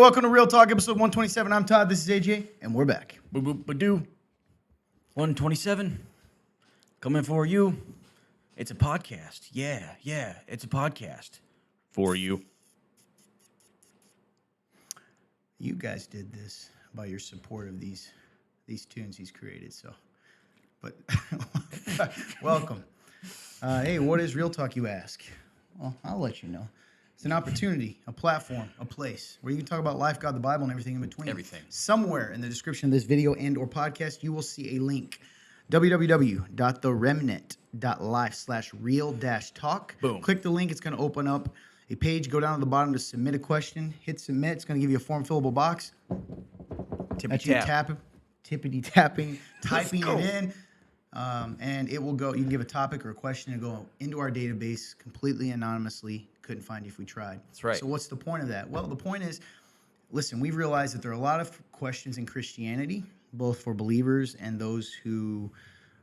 welcome to Real Talk, episode 127. I'm Todd, this is AJ, and we're back. Boop, boop, ba-doo. 127. Coming for you. It's a podcast. Yeah, it's a podcast. For you. You guys did this by your support of these tunes he's created, so. But, welcome. Hey, what is Real Talk, you ask? Well, I'll let you know. It's an opportunity, a platform, a place where you can talk about life, God, the Bible, and everything in between. Everything. Somewhere in the description of this video and or podcast, you will see a link. www.theremnant.life/real-talk. Boom. Click the link. It's going to open up a page. Go down to the bottom to submit a question. Hit submit. It's going to give you a form fillable box. That's you tapping, tippity tapping, typing it in. And it will go, you can give a topic or a question and go into our database completely anonymously. Couldn't find you if we tried. That's right. So what's the point of that? Well, the point is, listen, we've realized that there are a lot of questions in Christianity, both for believers and those who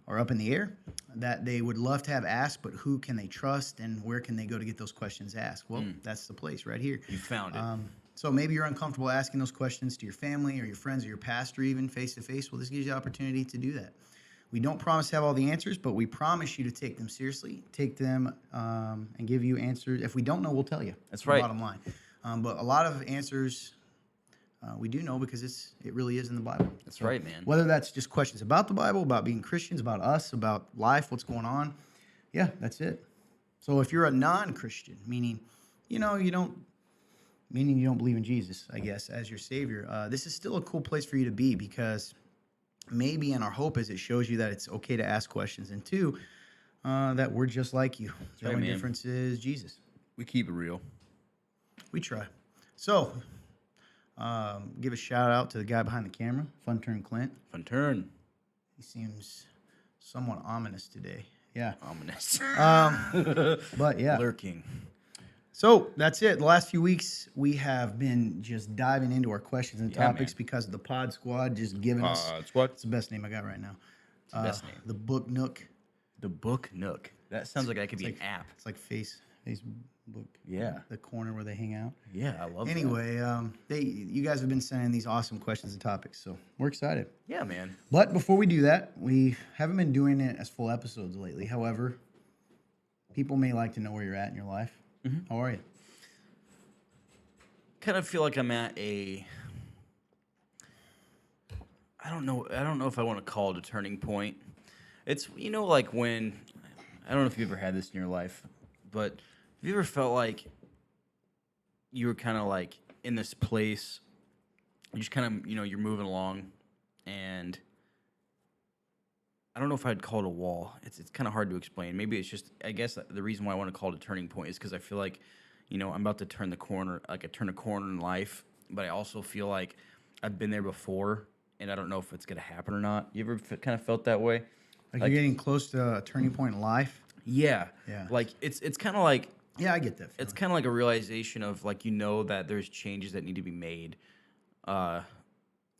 are up in the air, that they would love to have asked, but who can they trust and where can they go to get those questions asked? Well, that's the place right here. You found it. So maybe you're uncomfortable asking those questions to your family or your friends or your pastor even face-to-face. Well, this gives you the opportunity to do that. We don't promise to have all the answers, but we promise you to take them seriously, take them and give you answers. If we don't know, we'll tell you. That's right. Bottom line. But a lot of answers we do know because it really is in the Bible. That's right, man. Whether that's just questions about the Bible, about being Christians, about us, about life, what's going on. Yeah, that's it. So if you're a non-Christian, meaning you don't believe in Jesus, I guess, as your Savior, this is still a cool place for you to be because maybe, and our hope is it shows you that it's okay to ask questions, and two, that we're just like you. The only difference is Jesus. We keep it real. We try. So, give a shout out to the guy behind the camera, Fun Turn Clint. Fun turn. He seems somewhat ominous today. Yeah. Ominous. But yeah. Lurking. So that's it. The last few weeks, we have been just diving into our questions and topics because of the Pod Squad just giving us. Squad. It's the best name I got right now. It's the best name. The Book Nook. The Book Nook. That sounds like that could be an app. It's like Facebook. Yeah. The corner where they hang out. Yeah, I love that. Anyway, you guys have been sending these awesome questions and topics, so we're excited. Yeah, man. But before we do that, we haven't been doing it as full episodes lately. However, people may like to know where you're at in your life. Mm-hmm. How are you? Kind of feel like I'm at a. I don't know if I want to call it a turning point. It's like when I don't know if you've ever had this in your life, but have you ever felt like you were kind of like in this place, you just kind of you're moving along, and I don't know if I'd call it a wall. It's kind of hard to explain. Maybe it's just, I guess the reason why I want to call it a turning point is because I feel like, I'm about to turn the corner, like I turn a corner in life, but I also feel like I've been there before, and I don't know if it's going to happen or not. You ever kind of felt that way? Like you're getting close to a turning point in life? Yeah. Yeah. Like, it's kind of like... Yeah, I get that feeling. It's kind of like a realization of, like, that there's changes that need to be made. Yeah,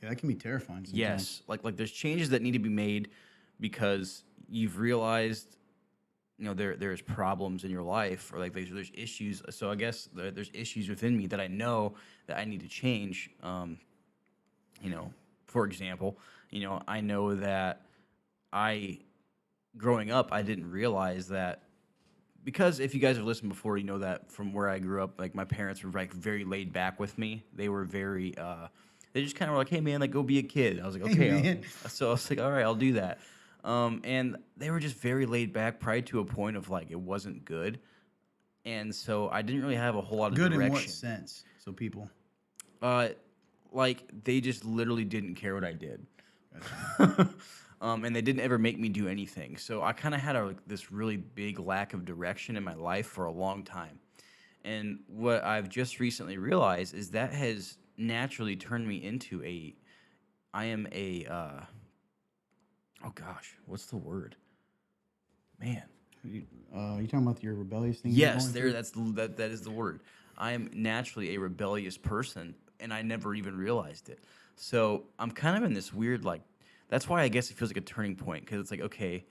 that can be terrifying sometimes. Yes. Like there's changes that need to be made because you've realized, there's problems in your life, or like there's issues. So I guess there's issues within me that I know that I need to change. For example, I know that growing up, I didn't realize that, because if you guys have listened before, you know that from where I grew up, like my parents were like very laid back with me. They were very, they just kind of were like, hey man, like go be a kid. I was like, okay. Hey, So I was like, all right, I'll do that. And they were just very laid back, probably to a point of like it wasn't good. And so I didn't really have a whole lot of direction. Good in what sense? So people? Like they just literally didn't care what I did. And they didn't ever make me do anything. So I kind of had this really big lack of direction in my life for a long time. And what I've just recently realized is that has naturally turned me into oh gosh, what's the word? Man. You talking about your rebellious thing? Yes, that is the word. I am naturally a rebellious person, and I never even realized it. So I'm kind of in this weird, like, that's why I guess it feels like a turning point, because it's like, okay,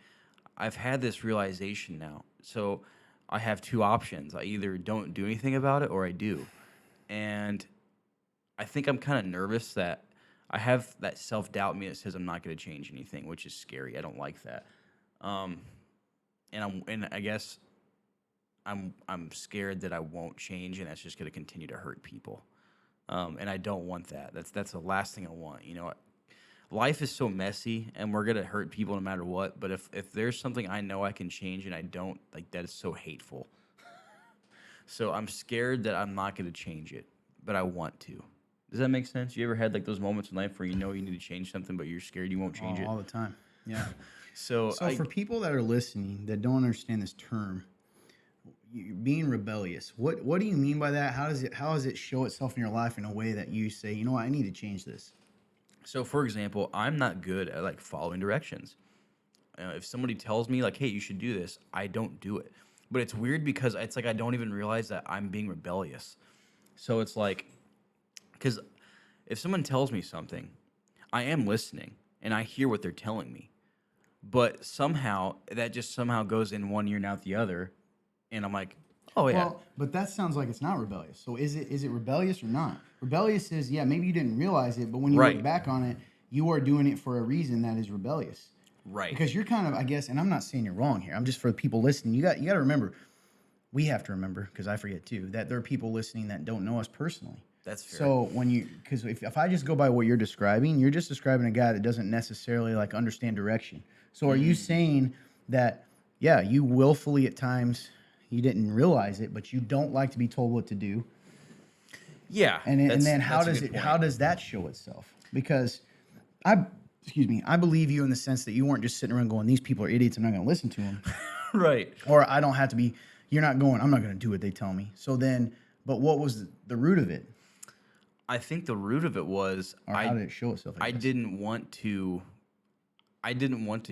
I've had this realization now. So I have two options. I either don't do anything about it or I do. And I think I'm kind of nervous that I have that self-doubt in me that says I'm not going to change anything, which is scary. I don't like that. Um, and I guess I'm scared that I won't change, and that's just going to continue to hurt people. And I don't want that. That's the last thing I want. You know, life is so messy, and we're gonna hurt people no matter what. But if there's something I know I can change and I don't, like, that is so hateful. So I'm scared that I'm not gonna change it, but I want to. Does that make sense? You ever had like those moments in life where you know you need to change something, but you're scared you won't change it? All the time. Yeah. So So for people that are listening that don't understand this term, being rebellious, what do you mean by that? How does it show itself in your life in a way that you say, you know what, I need to change this? So, for example, I'm not good at like following directions. If somebody tells me like, "Hey, you should do this," I don't do it. But it's weird because it's like I don't even realize that I'm being rebellious. So it's like, because if someone tells me something, I am listening and I hear what they're telling me. But somehow that just somehow goes in one ear and out the other, and I'm like, "Oh yeah, Well, but that sounds like it's not rebellious. So is it rebellious or not? Rebellious is, yeah, maybe you didn't realize it, but when you look right, back on it, you are doing it for a reason that is rebellious. right, Because you're kind of, I guess, and I'm not saying you're wrong here. I'm just, for the people listening, you got to remember, we have to remember, because I forget too, that there are people listening that don't know us personally. that's fair." So because if I just go by what you're just describing a guy that doesn't necessarily like understand direction. So are you saying that, yeah, you willfully at times, you didn't realize it, but you don't like to be told what to do? Yeah, And then that's a good point. how does that show itself? Because I believe you in the sense that you weren't just sitting around going, these people are idiots, I'm not going to listen to them. Right. Or I don't have to be, you're not going, I'm not going to do what they tell me. So then, but what was the root of it? I think the root of it was Or how did it show itself? I guess? didn't want to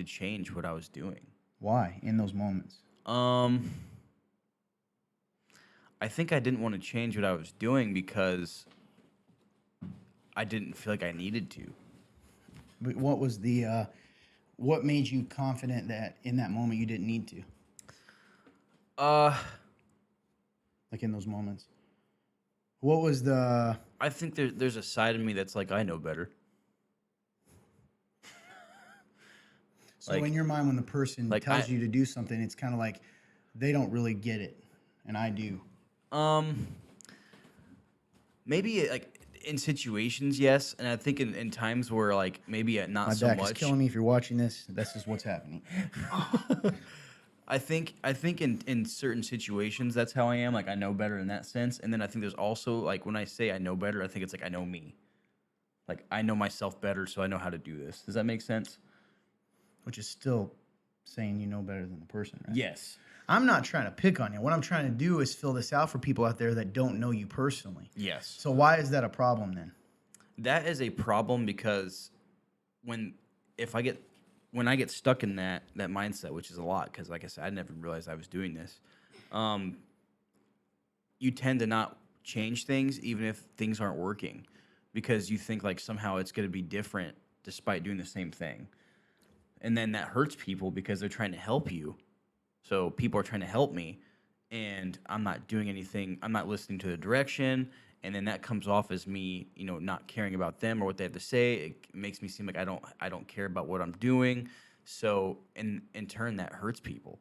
change what I was doing. Why in those moments? I think I didn't want to change what I was doing because I didn't feel like I needed to. But what was what made you confident that in that moment you didn't need to? Like in those moments, what was the? I think there's a side of me that's like, I know better. So in your mind, when the person like tells you to do something, it's kind of like they don't really get it, and I do. Maybe like in situations, yes, and I think in times where like maybe not My so back much. is killing me. If you're watching this, this is what's happening. I think in certain situations that's how I am. Like I know better in that sense, and then I think there's also like when I say I know better, I think it's like I know me. Like I know myself better, so I know how to do this. Does that make sense? Which is still saying you know better than the person, right? Yes. I'm not trying to pick on you. What I'm trying to do is fill this out for people out there that don't know you personally. Yes. So why is that a problem then? That is a problem because when I get stuck in that mindset, which is a lot, because like I said, I never realized I was doing this. You tend to not change things even if things aren't working, because you think like somehow it's going to be different despite doing the same thing, and then that hurts people because they're trying to help you. So people are trying to help me, and I'm not doing anything. I'm not listening to the direction, and then that comes off as me, not caring about them or what they have to say. It makes me seem like I don't care about what I'm doing. So in turn, that hurts people,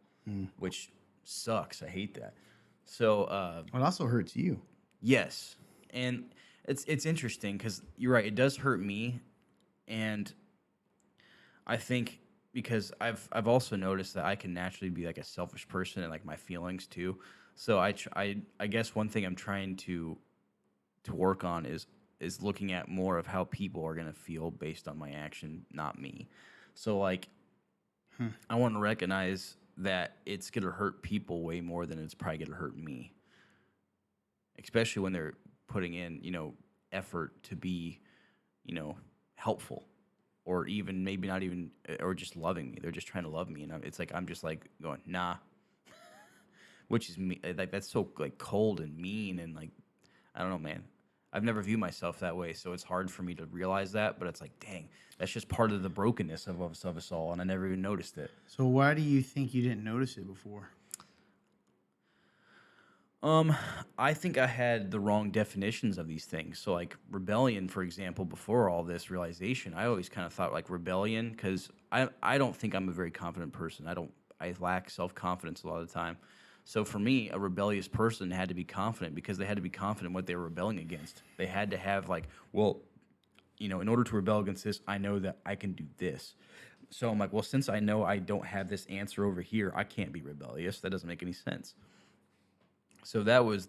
which sucks. I hate that. So Well, it also hurts you. yes, and it's interesting because you're right. It does hurt me, and I think because I've also noticed that I can naturally be like a selfish person and like my feelings too. So I guess one thing I'm trying to work on is looking at more of how people are gonna feel based on my action, not me. So like I want to recognize that it's gonna hurt people way more than it's probably gonna hurt me, especially when they're putting in effort to be helpful, or even maybe not even, or just loving me. They're just trying to love me, and it's like I'm just like going nah, which is me. Like that's so like cold and mean, and like I don't know, man. I've never viewed myself that way, so it's hard for me to realize that. But it's like, dang, that's just part of the brokenness of us all, and I never even noticed it. So why do you think you didn't notice it before? Um, I think I had the wrong definitions of these things. So, like rebellion, for example, before all this realization, I always kind of thought like rebellion because I don't think I'm a very confident person. I lack self confidence a lot of the time. So for me, a rebellious person had to be confident because they had to be confident what they were rebelling against. They had to have like, well, in order to rebel against this, I know that I can do this. So I'm like, well, since I know I don't have this answer over here, I can't be rebellious. That doesn't make any sense. So that's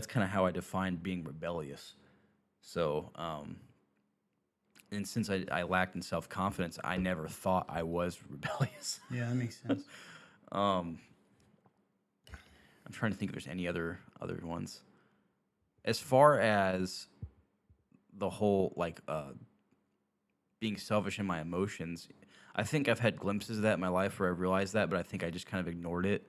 kind of how I defined being rebellious. So and since I lacked in self confidence, I never thought I was rebellious. Yeah, that makes sense. um, I'm trying to think if there's any other ones. As far as the whole like being selfish in my emotions, I think I've had glimpses of that in my life where I've realized that, but I think I just kind of ignored it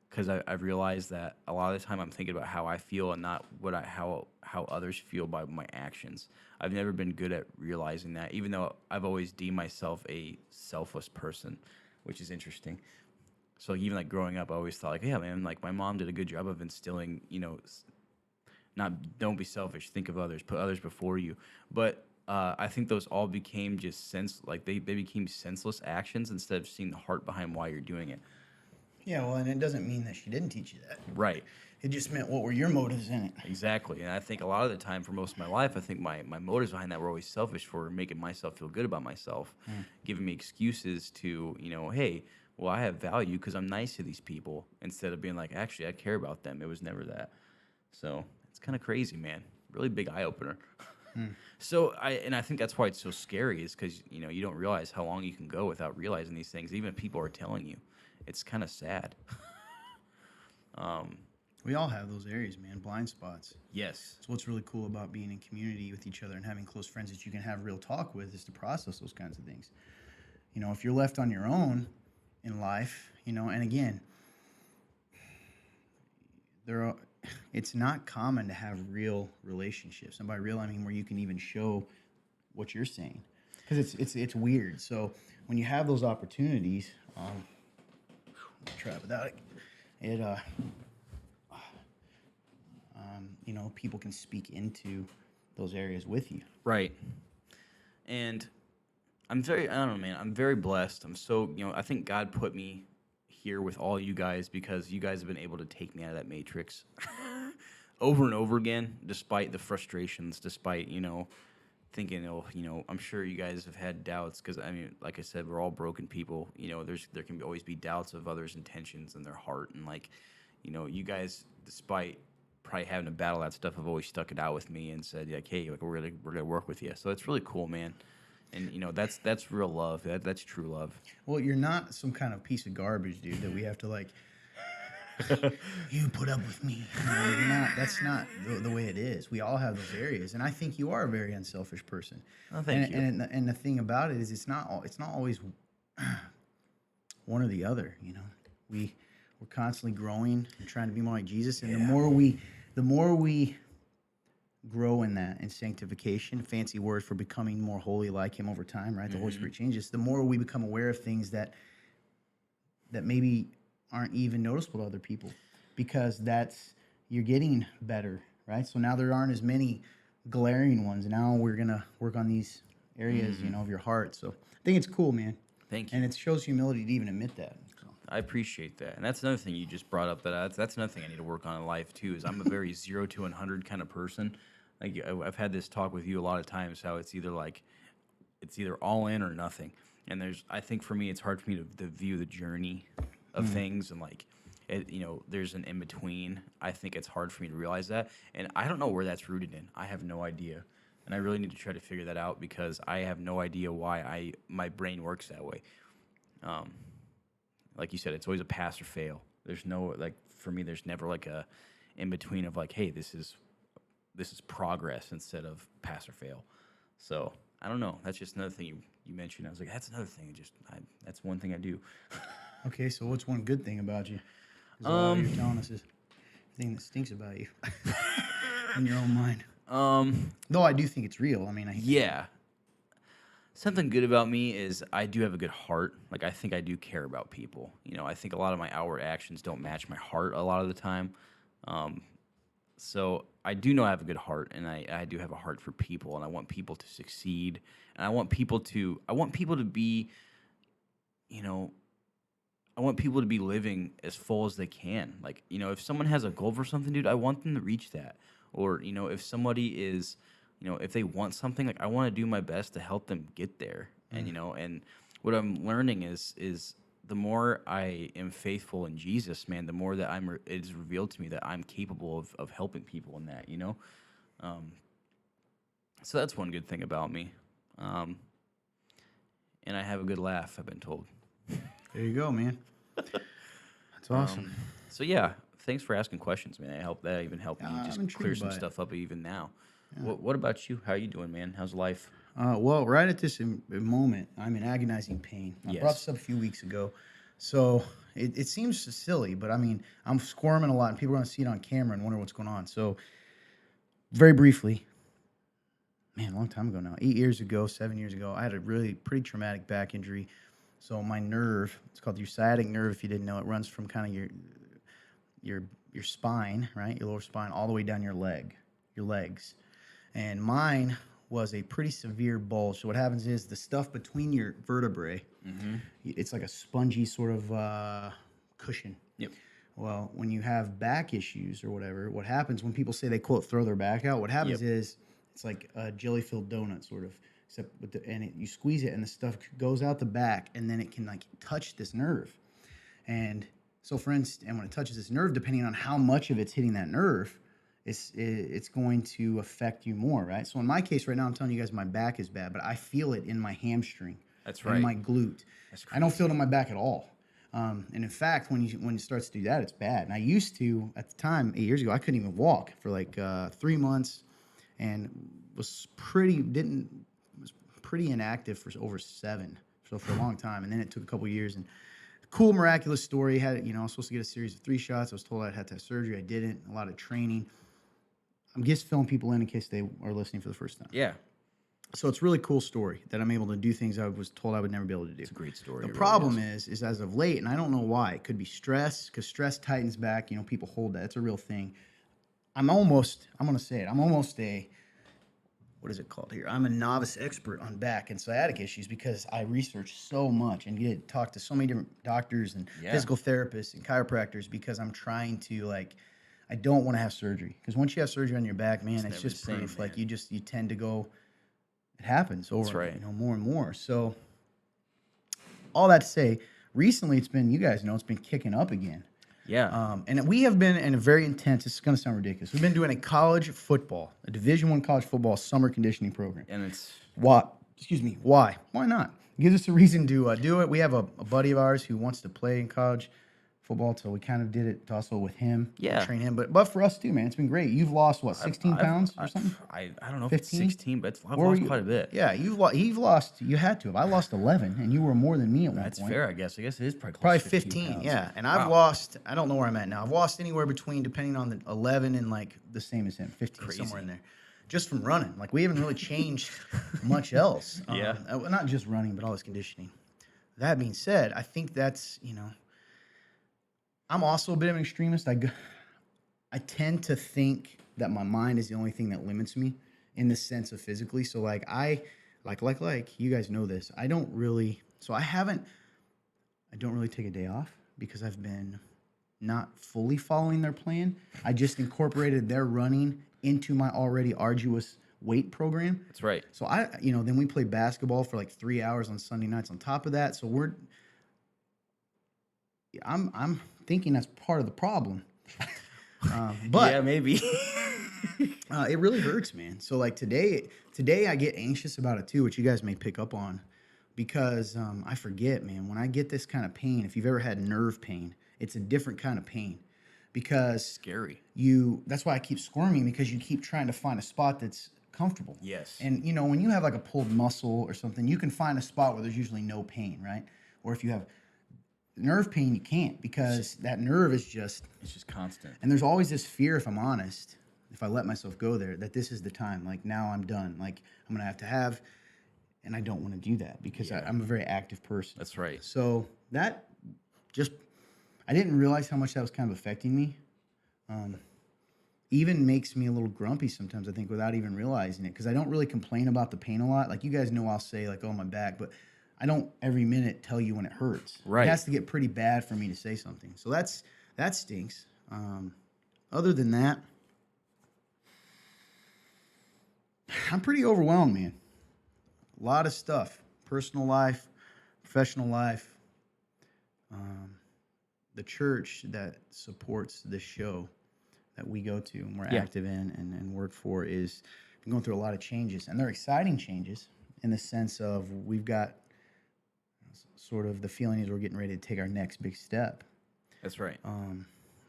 because I've realized that a lot of the time I'm thinking about how I feel and not how others feel by my actions. I've never been good at realizing that, even though I've always deemed myself a selfless person, which is interesting. So even like growing up, I always thought like, yeah, man, like my mom did a good job of instilling, not don't be selfish, think of others, put others before you. But I think those all became just they became senseless actions instead of seeing the heart behind why you're doing it. Yeah, well, and it doesn't mean that she didn't teach you that. Right. It just meant what were your motives in it. Exactly. And I think a lot of the time for most of my life, I think my motives behind that were always selfish for making myself feel good about myself, giving me excuses to, hey, well, I have value because I'm nice to these people instead of being like, actually, I care about them. It was never that. So it's kind of crazy, man. Really big eye opener. So I think that's why it's so scary is because, you don't realize how long you can go without realizing these things, even if people are telling you. It's kind of sad. We all have those areas, man, blind spots. Yes. So what's really cool about being in community with each other and having close friends that you can have real talk with is to process those kinds of things. If you're left on your own in life, and again, it's not common to have real relationships. And by real, I mean where you can even show what you're saying, because it's weird. So when you have those opportunities, try it without it. People can speak into those areas with you. Right. And I don't know, man. I'm very blessed. I'm so, I think God put me here with all you guys because you guys have been able to take me out of that matrix over and over again, despite the frustrations, despite, thinking, I'm sure you guys have had doubts because, I mean, like I said, we're all broken people. There can always be doubts of others' intentions in their heart. And, like, you guys, despite probably having to battle that stuff, have always stuck it out with me and said, like, hey, like, we're gonna work with you. So it's really cool, man. And that's real love. That's true love. Well, you're not some kind of piece of garbage, dude, that we have to like. You put up with me. You're not. That's not the way it is. We all have those areas, and I think you are a very unselfish person. Oh, thank you. And the thing about it is, it's not always one or the other. We're constantly growing and trying to be more like Jesus, and the more we grow in that in sanctification, fancy word for becoming more holy like Him over time, right? The Holy Spirit changes. The more we become aware of things that maybe aren't even noticeable to other people, because you're getting better, right? So now there aren't as many glaring ones. Now we're gonna work on these areas, of your heart. So I think it's cool, man. Thank you. And it shows humility to even admit that. So. I appreciate that, and that's another thing you just brought up. That's another thing I need to work on in life too. Is I'm a very 0 to 100 kind of person. Like I've had this talk with you a lot of times. How it's either all in or nothing. And I think for me, it's hard for me to view the journey of things and like, there's an in between. I think it's hard for me to realize that, and I don't know where that's rooted in. I have no idea, and I really need to try to figure that out because I have no idea why my brain works that way. Like you said, it's always a pass or fail. There's no, like, for me, there's never like a in between of like, hey, this is progress instead of pass or fail. So I don't know. That's just another thing you mentioned. I was like, that's another thing. That's one thing I do. Okay, so what's one good thing about you? 'Cause all you're telling us is everything that stinks about you in your own mind. Though I do think it's real. I mean, Yeah. Something good about me is I do have a good heart. Like, I think I do care about people. I think a lot of my outward actions don't match my heart a lot of the time. Um, so I do know I have a good heart, and I do have a heart for people, and I want people to succeed, and I want people to be, you know, I want people to be living as full as they can. Like, if someone has a goal for something, dude, I want them to reach that. Or, if somebody is, if they want something, like I want to do my best to help them get there. And, and what I'm learning is the more I am faithful in Jesus, man, the more that it is revealed to me that I'm capable of helping people in that. Um, so that's one good thing about me. Um, and I have a good laugh, I've been told. There you go, man. That's awesome. So yeah, thanks for asking questions, man. That even helped me I'm just intrigued clear some by it. stuff up even now. What about you? How you doing, man? How's life? Well, right at this moment, I'm in agonizing pain. I brought Yes. this up a few weeks ago. So it seems silly, but I mean, I'm squirming a lot, and people are going to see it on camera and wonder what's going on. So, very briefly, man, a long time ago now, 8 years ago, 7 years ago, I had a really pretty traumatic back injury. So, my nerve, it's called your sciatic nerve, if you didn't know, it runs from kind of your spine, right? Your lower spine, all the way down your legs. And mine was a pretty severe bulge. So what happens is the stuff between your vertebrae, it's like a spongy sort of cushion. Yep. Well, when you have back issues or whatever, what happens when people say they quote throw their back out? What happens Yep. is it's like a jelly-filled donut sort of, except you squeeze it and the stuff goes out the back, and then it can like touch this nerve. And so, for instance, and when it touches this nerve, depending on how much of it's hitting that nerve, it's going to affect you more, right? So in my case right now, I'm telling you guys my back is bad, but I feel it in my hamstring, That's in right. my glute. That's I don't crazy. feel it in my back at all. And in fact, when it starts to do that, it's bad. And I used to, at the time, 8 years ago, I couldn't even walk for like 3 months, and was pretty inactive for over 7. So for a long time, and then it took a couple years. And cool, miraculous story. I was supposed to get a series of 3 shots. I was told I had to have surgery. I didn't. A lot of training. I'm just filling people in case they are listening for the first time. Yeah. So it's a really cool story that I'm able to do things I was told I would never be able to do. It's a great story. The it really problem is. is as of late, and I don't know why, it could be stress, because stress tightens back. People hold that. It's a real thing. I'm going to say it. I'm almost what is it called here? I'm a novice expert on back and sciatic issues because I research so much and get to talk to so many different doctors and physical therapists and chiropractors, because I'm trying to I don't want to have surgery, because once you have surgery on your back, man, it's never just the same, proof. Like man. you tend to go. It happens over, That's right. more and more. So all that to say, recently it's been kicking up again. Yeah. And we have been in a very intense. This is going to sound ridiculous. We've been doing a Division I college football summer conditioning program. And it's Why? Excuse me. Why? Why not? It gives us a reason to do it. We have a buddy of ours who wants to play in college football, so we kind of did it also with him. Yeah. Train him. But for us too, man, it's been great. You've lost what, 16 pounds or something? I don't know if it's 15? 16, but I've Where were lost you? quite a bit. Yeah, you've lost. You had to have. I lost 11, and you were more than me at one That's point. fair, I guess. I guess it is probably close Probably to 15, pounds. yeah. And I've Wow. lost, I don't know where I'm at now. I've lost anywhere between, depending on the 11 and like the same as him, 15, Crazy. somewhere in there. Just from running. Like, we haven't really changed much else. Yeah. Not just running, but all this conditioning. That being said, I think that's, I'm also a bit of an extremist. I tend to think that my mind is the only thing that limits me in the sense of physically. So like you guys know this. I don't really take a day off because I've been not fully following their plan. I just incorporated their running into my already arduous weight program. That's right. So then we play basketball for like 3 hours on Sunday nights on top of that. So I'm thinking that's part of the problem. But yeah, maybe. it really hurts, man. So like today I get anxious about it too, which you guys may pick up on, because I forget, man, when I get this kind of pain, if you've ever had nerve pain, it's a different kind of pain, because Scary. that's why I keep squirming, because you keep trying to find a spot that's comfortable. Yes. And when you have like a pulled muscle or something, you can find a spot where there's usually no pain, right? Or if you have nerve pain, you can't, because that nerve is just, It's just constant. and there's always this fear, if I'm honest, if I let myself go there, that this is the time. Like, now I'm done. Like, I'm going to have And I don't want to do that because I'm a very active person. That's right. So that just, I didn't realize how much that was kind of affecting me. Even makes me a little grumpy sometimes, I think, without even realizing it. Because I don't really complain about the pain a lot. Like, you guys know I'll say, like, oh, my back. But I don't every minute tell you when it hurts. Right. It has to get pretty bad for me to say something. So that stinks. Other than that, I'm pretty overwhelmed, man. A lot of stuff. Personal life, professional life. The church that supports this show that we go to and we're active in and work for is going through a lot of changes. And they're exciting changes in the sense of we've got sort of the feeling is we're getting ready to take our next big step. That's right. A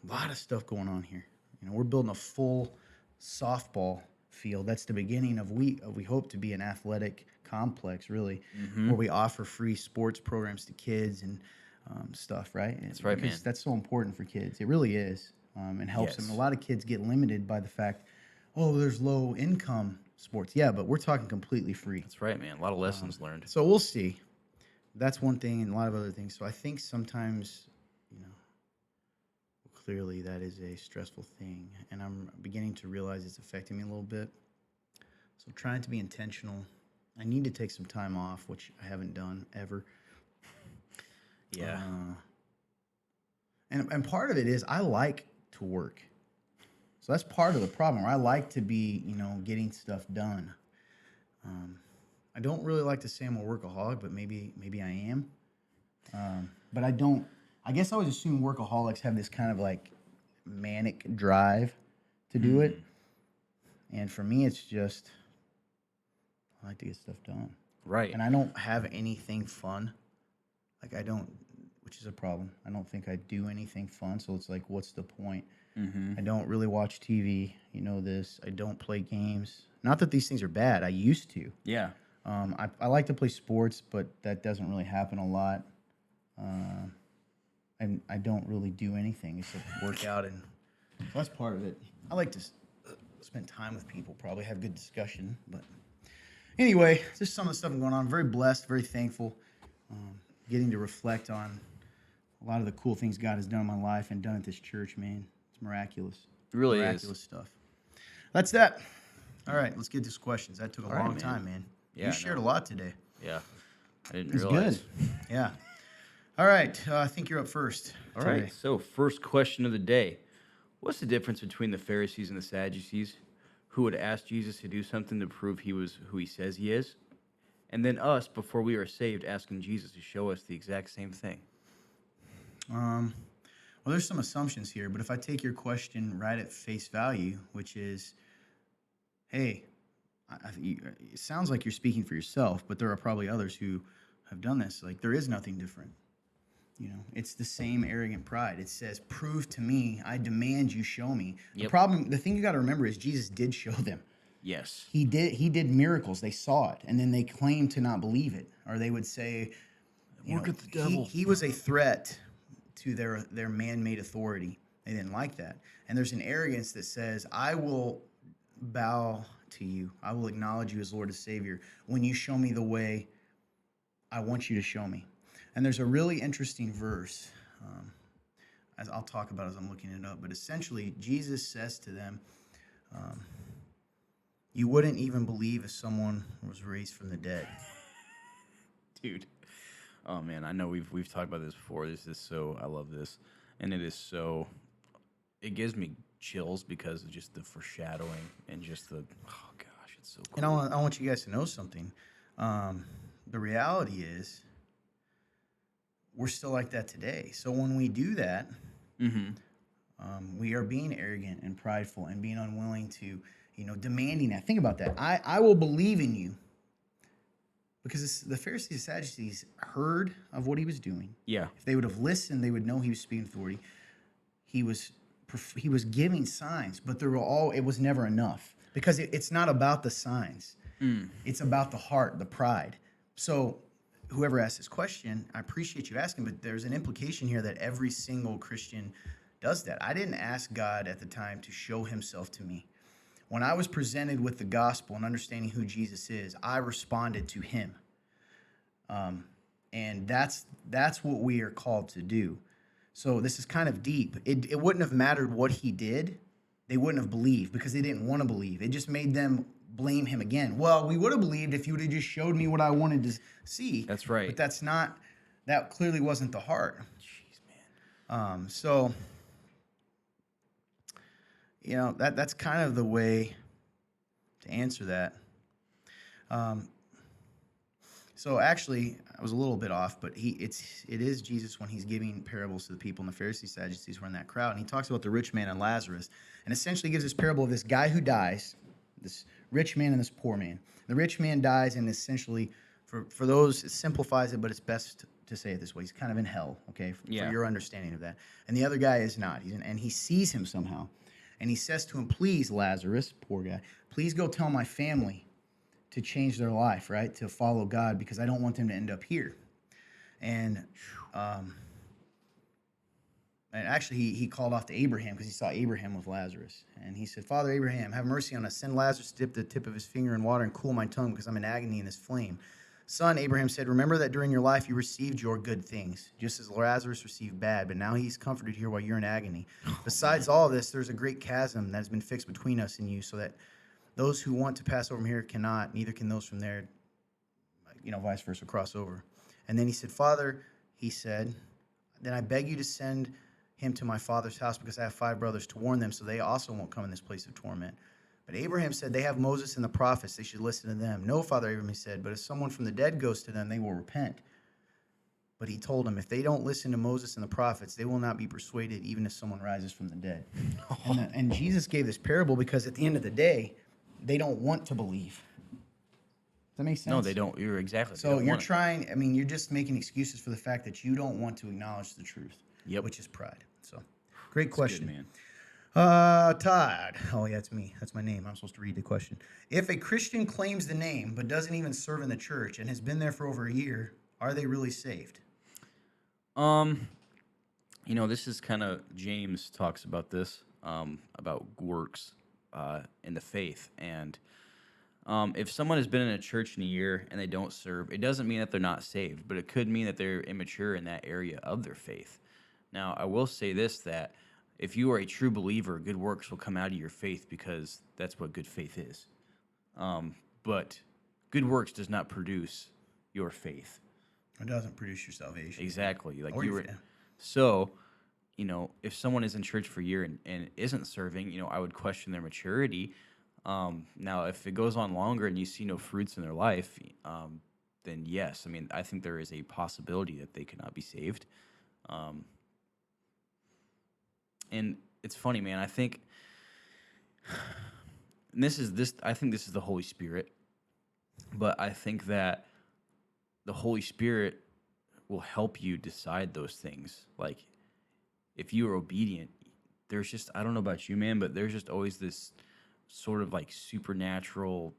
lot of stuff going on here. You know, we're building a full softball field. That's the beginning of we hope to be an athletic complex, really, where we offer free sports programs to kids and stuff, right? That's right, because man. that's so important for kids. It really is, and helps them. A lot of kids get limited by the fact, oh, there's low income sports. Yeah, but we're talking completely free. That's right, man. A lot of lessons learned. So we'll see. That's one thing, and a lot of other things. So I think sometimes, you know, clearly that is a stressful thing, and I'm beginning to realize it's affecting me a little bit. So I'm trying to be intentional. I need to take some time off, which I haven't done ever. Yeah. And part of it is I like to work. So that's part of the problem. I like to be, you know, getting stuff done. I don't really like to say I'm a workaholic, but maybe I am. But I don't. I guess I always assume workaholics have this kind of like manic drive to do it. And for me, it's just I like to get stuff done. Right. And I don't have anything fun. Like I don't, which is a problem. I don't think I do anything fun. So it's like, what's the point? I don't really watch TV. You know this. I don't play games. Not that these things are bad. I used to. Yeah. I like to play sports, but that doesn't really happen a lot. And I don't really do anything except work out, and that's part of it. I like to spend time with people, probably have good discussion. But anyway, just some of the stuff going on. I'm very blessed, very thankful, getting to reflect on a lot of the cool things God has done in my life and done at this church, man. It's miraculous. It really miraculous is. stuff. That's that. All right, let's get to questions. That took a long man. time, man. Yeah, you shared a lot today. Yeah. I didn't It's realize. good. Yeah. All right, I think you're up first. All right. So, first question of the day. What's the difference between the Pharisees and the Sadducees, who would ask Jesus to do something to prove he was who he says he is, and then us, before we are saved, asking Jesus to show us the exact same thing? Well, there's some assumptions here, but if I take your question right at face value, which is, hey, it sounds like you're speaking for yourself, but there are probably others who have done this. Like, there is nothing different. You know, it's the same arrogant pride. It says, prove to me, I demand you show me. The thing you got to remember is Jesus did show them. Yes. He did miracles. They saw it, and then they claimed to not believe it. Or they would say, Work at the devil. He was a threat to their man-made authority. They didn't like that. And there's an arrogance that says, I will bow to you. I will acknowledge you as Lord and Savior when you show me the way I want you to show me. And there's a really interesting verse, as I'll talk about as I'm looking it up, but essentially Jesus says to them, you wouldn't even believe if someone was raised from the dead. Dude. Oh man, I know we've talked about this before. This is so, I love this. And it is so, it gives me chills because of just the foreshadowing and just the, oh gosh, it's so cool. And I want you guys to know something. The reality is we're still like that today. So when we do that, we are being arrogant and prideful and being unwilling to, demanding that. Think about that. I will believe in you. Because the Pharisees and Sadducees heard of what he was doing. Yeah. If they would have listened, they would know he was speaking authority. He was giving signs, but it was never enough. Because it's not about the signs. It's about the heart, the pride. So whoever asked this question, I appreciate you asking, but there's an implication here that every single Christian does that. I didn't ask God at the time to show himself to me. when I was presented with the gospel and understanding who Jesus is, I responded to him. And that's what we are called to do. So this is kind of deep. It wouldn't have mattered what he did. They wouldn't have believed because they didn't want to believe. It just made them blame him again. Well, we would have believed if you would have just showed me what I wanted to see. That's right. But that clearly wasn't the heart. Jeez, man. So, that's kind of the way to answer that. So actually, I was a little bit off, but it is Jesus when he's giving parables to the people, and the Pharisees and Sadducees were in that crowd, and he talks about the rich man and Lazarus, and essentially gives this parable of this guy who dies, this rich man and this poor man. The rich man dies, and essentially, for those, it simplifies it, but it's best to say it this way. He's kind of in hell, okay, for your understanding of that. And the other guy is not, and he sees him somehow, and he says to him, please, Lazarus, poor guy, please go tell my family to change their life, right? To follow God, because I don't want them to end up here. And actually, he called off to Abraham because he saw Abraham with Lazarus. And he said, Father Abraham, have mercy on us. Send Lazarus to dip the tip of his finger in water and cool my tongue because I'm in agony in this flame. Son, Abraham said, remember that during your life you received your good things, just as Lazarus received bad, but now he's comforted here while you're in agony. Besides all this, there's a great chasm that has been fixed between us and you, so that those who want to pass over from here cannot, neither can those from there, vice versa, cross over. And then he said, Father, he said, then I beg you to send him to my father's house because I have 5 brothers to warn them so they also won't come in this place of torment. But Abraham said, they have Moses and the prophets. They should listen to them. No, Father Abraham said, but if someone from the dead goes to them, they will repent. But he told them, if they don't listen to Moses and the prophets, they will not be persuaded even if someone rises from the dead. And Jesus gave this parable because at the end of the day, they don't want to believe. Does that make sense? No, they don't. You're exactly. So you're you're just making excuses for the fact that you don't want to acknowledge the truth. Yep. Which is pride. So, great question. Good, man. Todd. Oh, yeah, it's me. That's my name. I'm supposed to read the question. If a Christian claims the name but doesn't even serve in the church and has been there for over a year, are they really saved? This is kind of, James talks about this, about works in the faith. And if someone has been in a church in a year and they don't serve, it doesn't mean that they're not saved, but it could mean that they're immature in that area of their faith. Now, I will say this, that if you are a true believer, good works will come out of your faith because that's what good faith is. But good works does not produce your faith. It doesn't produce your salvation. Exactly. Like Yeah. So, if someone is in church for a year and isn't serving, I would question their maturity. Now, if it goes on longer and you see no fruits in their life, then yes. I think there is a possibility that they could not be saved. And it's funny, man. I think this is the Holy Spirit, but I think that the Holy Spirit will help you decide those things. Like, if you are obedient, there's just, I don't know about you, man, but there's just always this sort of like supernatural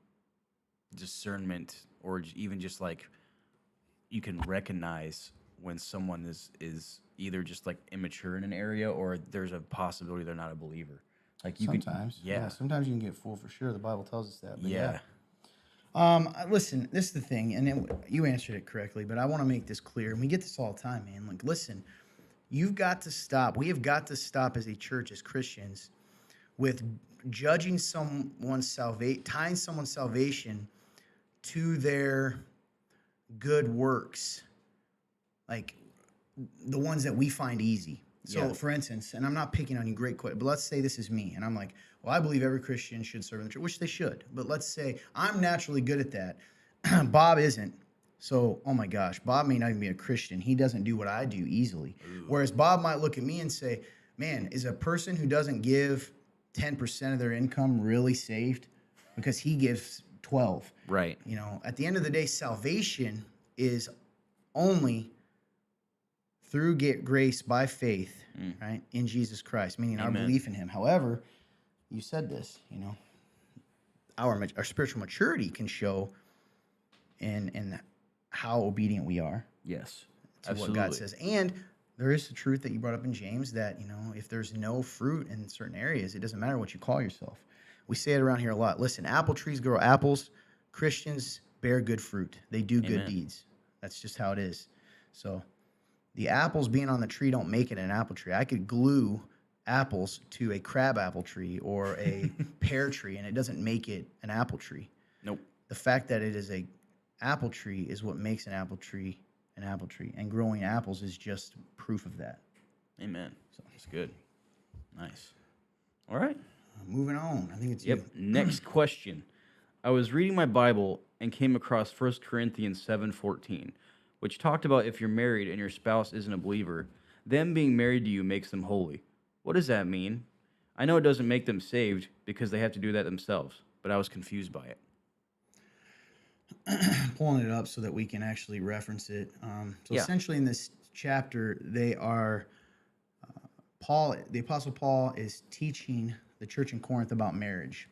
discernment, or even just like you can recognize when someone is either just like immature in an area or there's a possibility they're not a believer. Like Sometimes you can get fooled for sure. The Bible tells us that. But yeah. Listen, this is the thing, and you answered it correctly, but I want to make this clear, and we get this all the time, man. Like, listen, you've got to stop. We have got to stop as a church, as Christians, with judging tying someone's salvation to their good works, like the ones that we find easy. So, for instance, and I'm not picking on you, great question, but let's say this is me, and I'm like, well, I believe every Christian should serve in the church, which they should. But let's say I'm naturally good at that. Bob isn't. So, oh my gosh, Bob may not even be a Christian. He doesn't do what I do easily. Ooh. Whereas Bob might look at me and say, man, is a person who doesn't give 10% of their income really saved? Because he gives 12. Right. At the end of the day, salvation is only through grace by faith, right, in Jesus Christ, meaning Amen. Our belief in him. However, you said this, our spiritual maturity can show in how obedient we are. Yes, to absolutely. What God says. And there is the truth that you brought up in James that, if there's no fruit in certain areas, it doesn't matter what you call yourself. We say it around here a lot. Listen, apple trees grow apples. Christians bear good fruit. They do good Amen. deeds. That's just how it is. So the apples being on the tree don't make it an apple tree. I could glue apples to a crab apple tree or a pear tree, and it doesn't make it an apple tree. Nope. The fact that it is a apple tree is what makes an apple tree, and growing apples is just proof of that. Amen. So it's good. Nice. All right. Moving on. I think it's Yep. you. Next question. I was reading my Bible and came across 1 Corinthians 7:14, which talked about if you're married and your spouse isn't a believer, them being married to you makes them holy. What does that mean? I know it doesn't make them saved because they have to do that themselves, but I was confused by it. Pulling it up so that we can actually reference it. Yeah. Essentially in this chapter, they are the Apostle Paul is teaching the church in Corinth about marriage.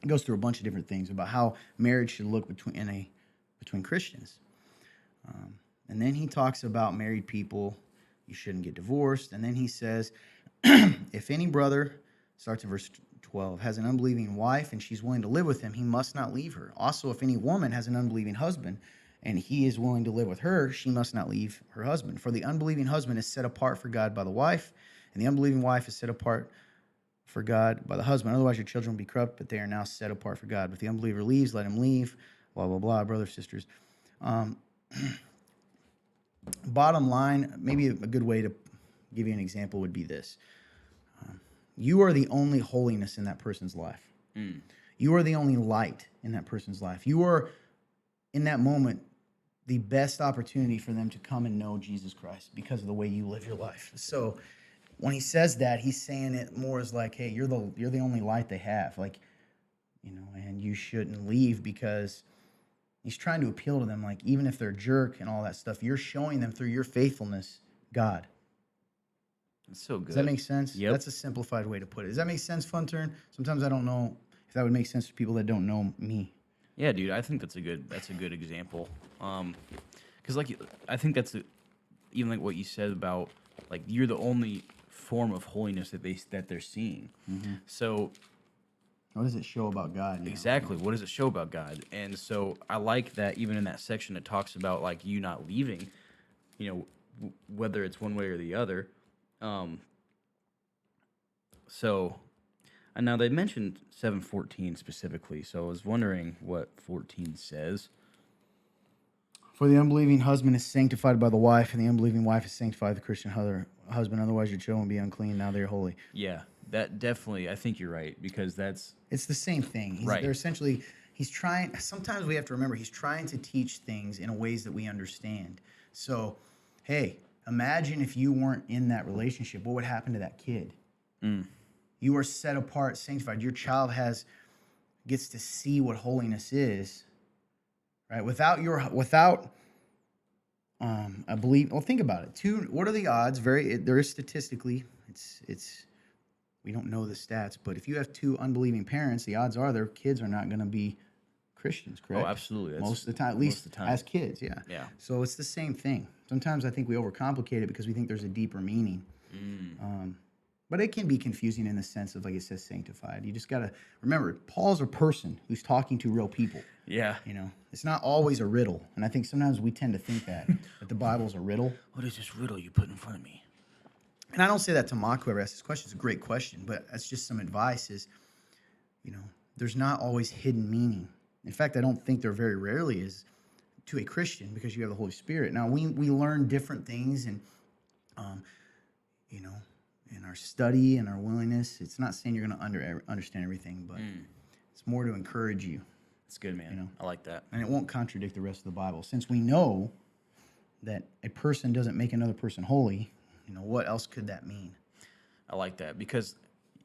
It goes through a bunch of different things about how marriage should look between Christians. And then he talks about married people, you shouldn't get divorced. And then he says, if any brother, starts in verse 12, has an unbelieving wife and she's willing to live with him, he must not leave her. Also, if any woman has an unbelieving husband and he is willing to live with her, she must not leave her husband. For the unbelieving husband is set apart for God by the wife, and the unbelieving wife is set apart for God by the husband. Otherwise, your children will be corrupt, but they are now set apart for God. But if the unbeliever leaves, let him leave, blah, blah, blah, brothers, sisters. Bottom line, maybe a good way to give you an example would be this. You are the only holiness in that person's life. You are the only light in that person's life. You are, in that moment, the best opportunity for them to come and know Jesus Christ because of the way you live your life. So when he says that, he's saying it more as like, hey, you're the only light they have. Like, and you shouldn't leave, because he's trying to appeal to them. Like, even if they're a jerk and all that stuff, you're showing them through your faithfulness, God. That's so good. Does that make sense? Yep. That's a simplified way to put it. Does that make sense, Fun Turn? Sometimes I don't know if that would make sense to people that don't know me. Yeah, dude, I think that's a good example. Because I think that's even like what you said about like you're the only form of holiness that they're seeing. Mm-hmm. So what does it show about God? exactly, what does it show about God? And so I like that even in that section it talks about like you not leaving, whether it's one way or the other. And now they mentioned 7:14 specifically, so I was wondering what 14 says. For the unbelieving husband is sanctified by the wife, and the unbelieving wife is sanctified by the Christian husband. Otherwise, your children will be unclean. Now they are holy. Yeah, that definitely, I think you're right, because It's the same thing. Right. They're essentially, he's trying, sometimes we have to remember, he's trying to teach things in ways that we understand. So, hey, imagine if you weren't in that relationship, what would happen to that kid? You are set apart, sanctified. Your child gets to see what holiness is, right? I believe. Well, think about it. What are the odds? There is statistically, it's. We don't know the stats, but if you have two unbelieving parents, the odds are their kids are not going to be Christians, correct? Oh, absolutely. Most of the time, at least as kids, yeah. Yeah. So it's the same thing. Sometimes I think we overcomplicate it because we think there's a deeper meaning. But it can be confusing in the sense of, like it says, sanctified. You just got to remember, Paul's a person who's talking to real people. Yeah. It's not always a riddle. And I think sometimes we tend to think that the Bible's a riddle. What is this riddle you put in front of me? And I don't say that to mock whoever asked this question. It's a great question, but that's just some advice is, there's not always hidden meaning. In fact, I don't think there very rarely is to a Christian, because you have the Holy Spirit. Now, we learn different things, and, in our study and our willingness. It's not saying you're going to understand everything, but it's more to encourage you. It's good, man. I like that. And it won't contradict the rest of the Bible. Since we know that a person doesn't make another person holy, what else could that mean? I like that because,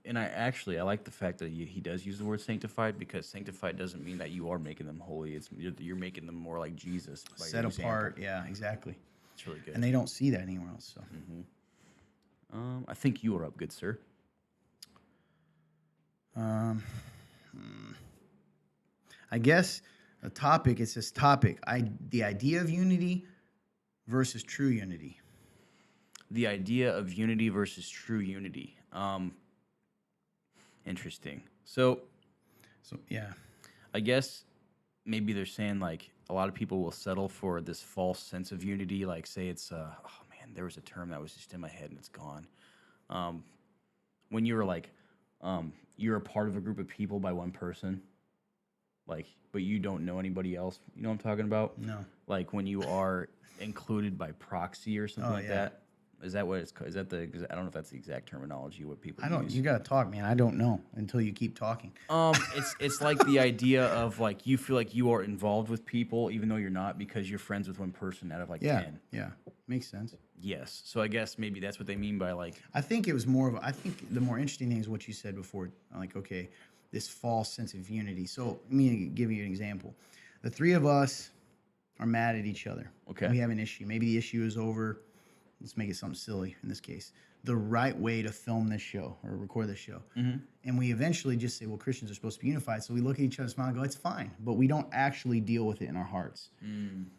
and I like the fact that he does use the word sanctified, because sanctified doesn't mean that you are making them holy. It's you're making them more like Jesus. Set apart. Yeah, exactly. It's really good. And they don't see that anywhere else. So. I think you are up, good sir. I guess a topic, it says topic, the idea of unity versus true unity. The idea of unity versus true unity. Interesting. So So yeah, I guess maybe they're saying like a lot of people will settle for this false sense of unity. Like say it's oh man, there was a term that was just in my head and it's gone. Um, when you were like, you're a part of a group of people by one person, like, but you don't know anybody else. You know what I'm talking about? no. Like when you are included by proxy or something Oh, like yeah. that. Is that what it's? Is that the? I don't know if that's the exact terminology what people I don't. use. You gotta talk, man. I don't know until you keep talking. It's like the idea of like you feel like you are involved with people even though you're not because you're friends with one person out of like Yeah, 10. yeah, makes sense. Yes. So I guess maybe that's what they mean by like I think it was more of. I think the more interesting thing is what you said before. Like, okay, this false sense of unity. So let me give you an example. The three of us are mad at each other. Okay. We have an issue. Maybe the issue is over. Let's make it something silly in this case. The right way to film this show or record this show. And we eventually just say, well, Christians are supposed to be unified. So we look at each other, smile, and go, it's fine. But we don't actually deal with it in our hearts.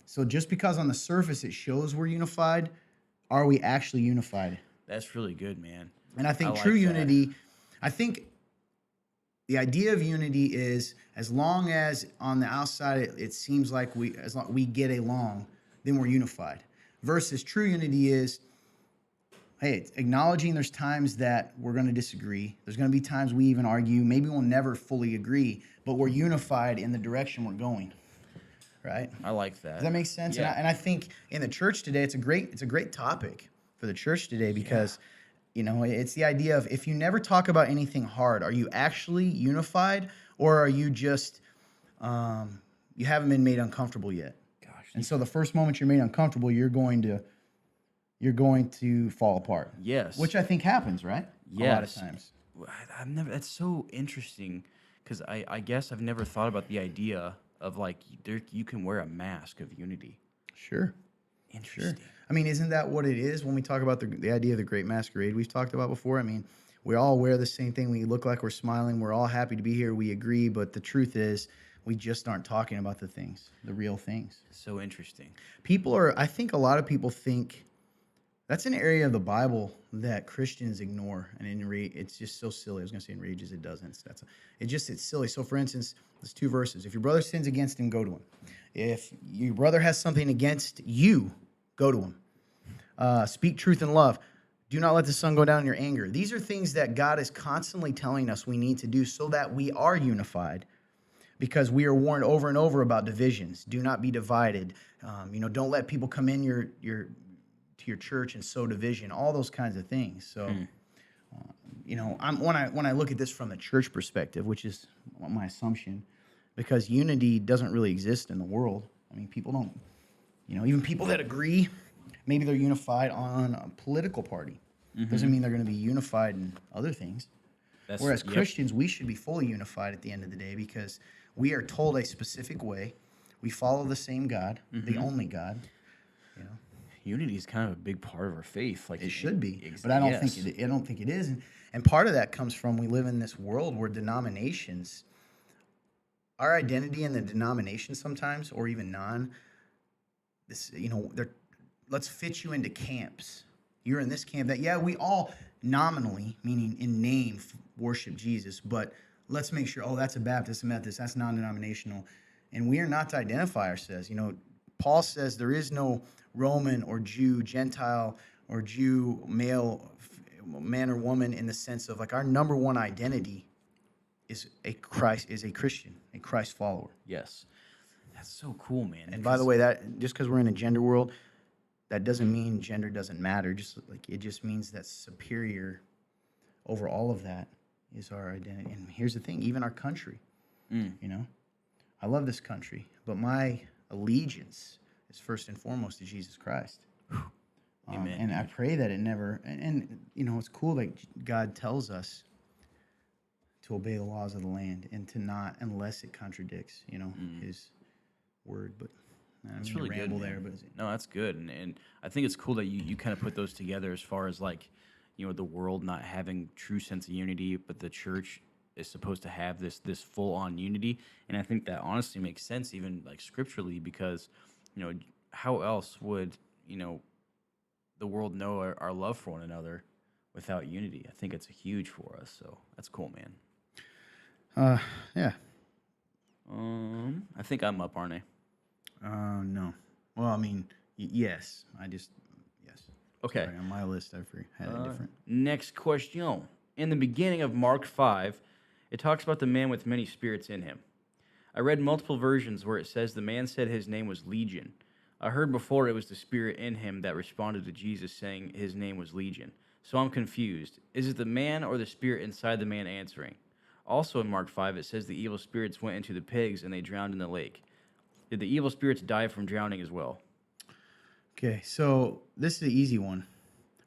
So just because on the surface it shows we're unified, are we actually unified? that's really good, man. And I think I true like that. unity, I think the idea of unity is as long as on the outside it seems like we get along, then we're unified. Versus true unity is, hey, it's acknowledging there's times that we're going to disagree. There's going to be times we even argue. Maybe we'll never fully agree, but we're unified in the direction we're going. Right? I like that. Does that make sense? Yeah. And I think in the church today, it's a great topic for the church today because, it's the idea of if you never talk about anything hard, are you actually unified or are you just you haven't been made uncomfortable yet? Gosh. And so the first moment you're made uncomfortable, you're going to fall apart. Yes. Which I think happens, right? A lot of Yes. times. I've never. That's so interesting because I guess I've never thought about the idea of like you can wear a mask of unity. Sure. Interesting. I mean, isn't that what it is when we talk about the idea of the great masquerade we've talked about before? I mean, we all wear the same thing. We look like we're smiling. We're all happy to be here. We agree. But the truth is, we just aren't talking about the real things. So interesting. I think a lot of people think that's an area of the Bible that Christians ignore. And it's just so silly. I was going to say enrages. It doesn't. It's silly. So for instance, there's two verses. If your brother sins against him, go to him. If your brother has something against you, go to him. Speak truth in love. Do not let the sun go down in your anger. These are things that God is constantly telling us we need to do so that we are unified, because we are warned over and over about divisions. Do not be divided. Don't let people come in to your church and sow division. All those kinds of things. So, when I look at this from the church perspective, which is my assumption, because unity doesn't really exist in the world. I mean, people don't. Even people that agree, maybe they're unified on a political party. Doesn't mean they're going to be unified in other things. Whereas Christians, we should be fully unified at the end of the day because we are told a specific way. We follow the same God, the only God. Unity is kind of a big part of our faith. Like It should be, but I don't think it is. And part of that comes from we live in this world where denominations, our identity in the denomination sometimes, or even let's fit you into camps. You're in this camp that, we all nominally, meaning in name, worship Jesus, but let's make sure, that's a Baptist, a Methodist, that's non-denominational. And we are not to identify ourselves. Paul says there is no Roman or Jew, Gentile or Jew, male, man or woman, in the sense of like our number one identity is a Christian, a Christ follower. Yes. That's so cool, man. And by the way, that just because we're in a gender world, that doesn't mean gender doesn't matter. It just means that superior over all of that is our identity. And here's the thing, even our country, I love this country, but my allegiance is first and foremost to Jesus Christ. Amen. And I pray that it never, and it's cool that God tells us to obey the laws of the land and to not, unless it contradicts, his word. But That's really good, man. there, but No, that's good, and I think it's cool that you kind of put those together as far as like, the world not having true sense of unity, but the church is supposed to have this full on unity, and I think that honestly makes sense even like scripturally because, how else would the world know our love for one another without unity? I think it's huge for us, so that's cool, man. Yeah. I think I'm up, aren't I? No. Well, I mean, yes. Yes. Okay. Sorry, on my list, had it different. Next question. In the beginning of Mark 5, it talks about the man with many spirits in him. I read multiple versions where it says the man said his name was Legion. I heard before it was the spirit in him that responded to Jesus saying his name was Legion. So I'm confused. Is it the man or the spirit inside the man answering? Also in Mark 5, it says the evil spirits went into the pigs and they drowned in the lake. Did the evil spirits die from drowning as well? Okay, so this is the easy one.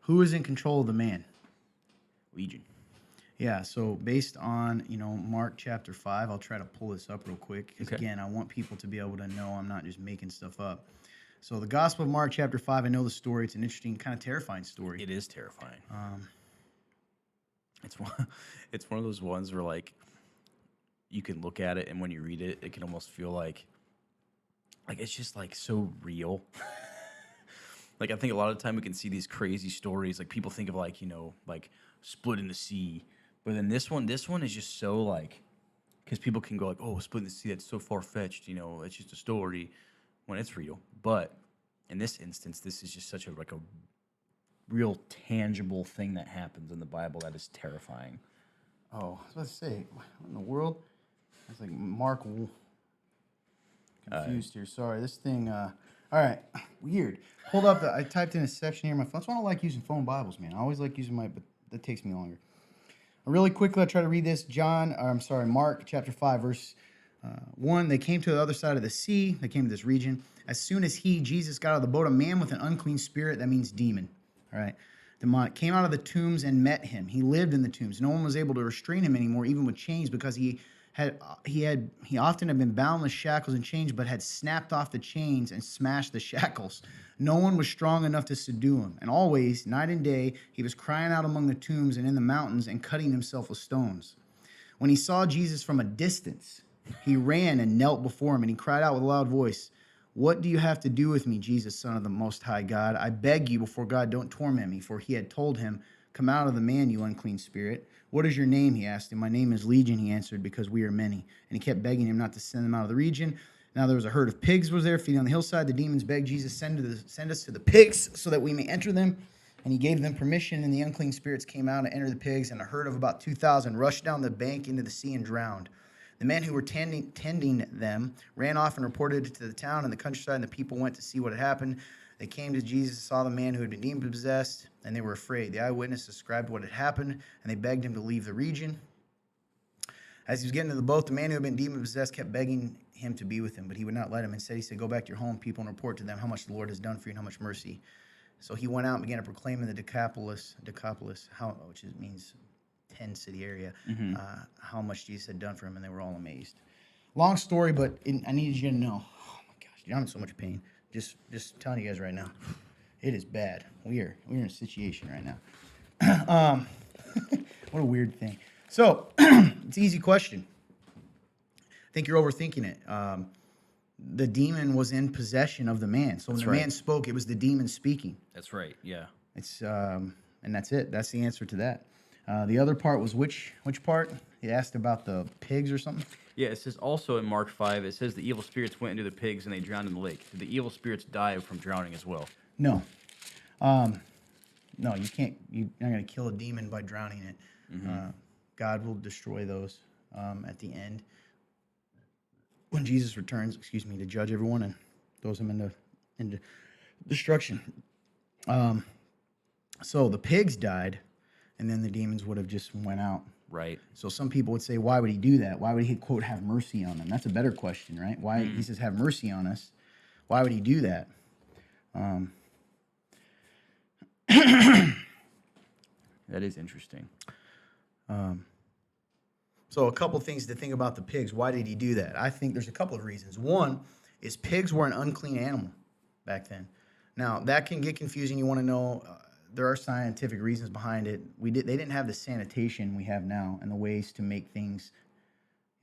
Who is in control of the man? Legion. Yeah, so based on, Mark chapter 5, I'll try to pull this up real quick because, Okay. again, I want people to be able to know I'm not just making stuff up. So the Gospel of Mark chapter 5, I know the story. It's an interesting, kind of terrifying story. It is terrifying. It's one of those ones where like you can look at it and when you read it, it can almost feel like it's just like so real. Like I think a lot of the time we can see these crazy stories. Like people think of like like Split in the Sea, but then this one is just so like because people can go like, oh, Split in the Sea, that's so far fetched. It's just a story when it's real. But in this instance, this is just such a real tangible thing that happens in the Bible that is terrifying. Oh, I was about to say, what in the world? It's like Mark. Confused here. Sorry, this thing. All right, weird. Hold up. I typed in a section here on my phone. That's why I don't like using phone Bibles, man. I always like using but that takes me longer. Really quickly, I try to read this. Mark chapter 5, verse 1. They came to the other side of the sea. They came to this region. As soon as Jesus got out of the boat, a man with an unclean spirit, that means demon. All right. Demonic, came out of the tombs and met him. He lived in the tombs. No one was able to restrain him anymore, even with chains, because he often had been bound with shackles and chains, but had snapped off the chains and smashed the shackles. No one was strong enough to subdue him. And always, night and day, he was crying out among the tombs and in the mountains and cutting himself with stones. When he saw Jesus from a distance, he ran and knelt before him, and he cried out with a loud voice, "What do you have to do with me, Jesus, Son of the Most High God? I beg you before God, don't torment me." For he had told him, "Come out of the man, you unclean spirit." "What is your name?" he asked him. "My name is Legion," he answered, "because we are many." And he kept begging him not to send them out of the region. Now there was a herd of pigs was there feeding on the hillside. The demons begged Jesus, send us to the pigs so that we may enter them. And he gave them permission, and the unclean spirits came out and entered the pigs, and a herd of about 2,000 rushed down the bank into the sea and drowned. The men who were tending them ran off and reported it to the town and the countryside, and the people went to see what had happened. They came to Jesus, saw the man who had been demon possessed, and they were afraid. The eyewitness described what had happened, and they begged him to leave the region. As he was getting to the boat, the man who had been demon possessed kept begging him to be with him, but he would not let him. Instead, he said, "Go back to your home, people, and report to them how much the Lord has done for you and how much mercy." So he went out and began to proclaim in the Decapolis, which means 10-city area, how much Jesus had done for him, and they were all amazed. Long story, but I needed you to know. Oh my gosh, dude, I'm in so much pain. Just telling you guys right now, it is bad. We're in a situation right now. What a weird thing. So it's an easy question. I think you're overthinking it. The demon was in possession of the man. So when the man spoke, it was the demon speaking. That's right. Yeah. It's and that's it. That's the answer to that. The other part was which part? He asked about the pigs or something. Yeah, it says also in Mark 5, it says the evil spirits went into the pigs and they drowned in the lake. Did the evil spirits die from drowning as well? No. No, you can't. You're not going to kill a demon by drowning it. God will destroy those at the end when Jesus returns. To judge everyone and throws them into destruction. So the pigs died, and then the demons would have just went out. Right. So some people would say, why would he do that? Why would he, quote, have mercy on them? That's a better question, right? Why he says, have mercy on us. Why would he do that? That is interesting. So a couple things to think about the pigs. Why did he do that? I think there's a couple of reasons. One is pigs were an unclean animal back then. Now, that can get confusing. You want to know, there are scientific reasons behind it. They didn't have the sanitation we have now and the ways to make things.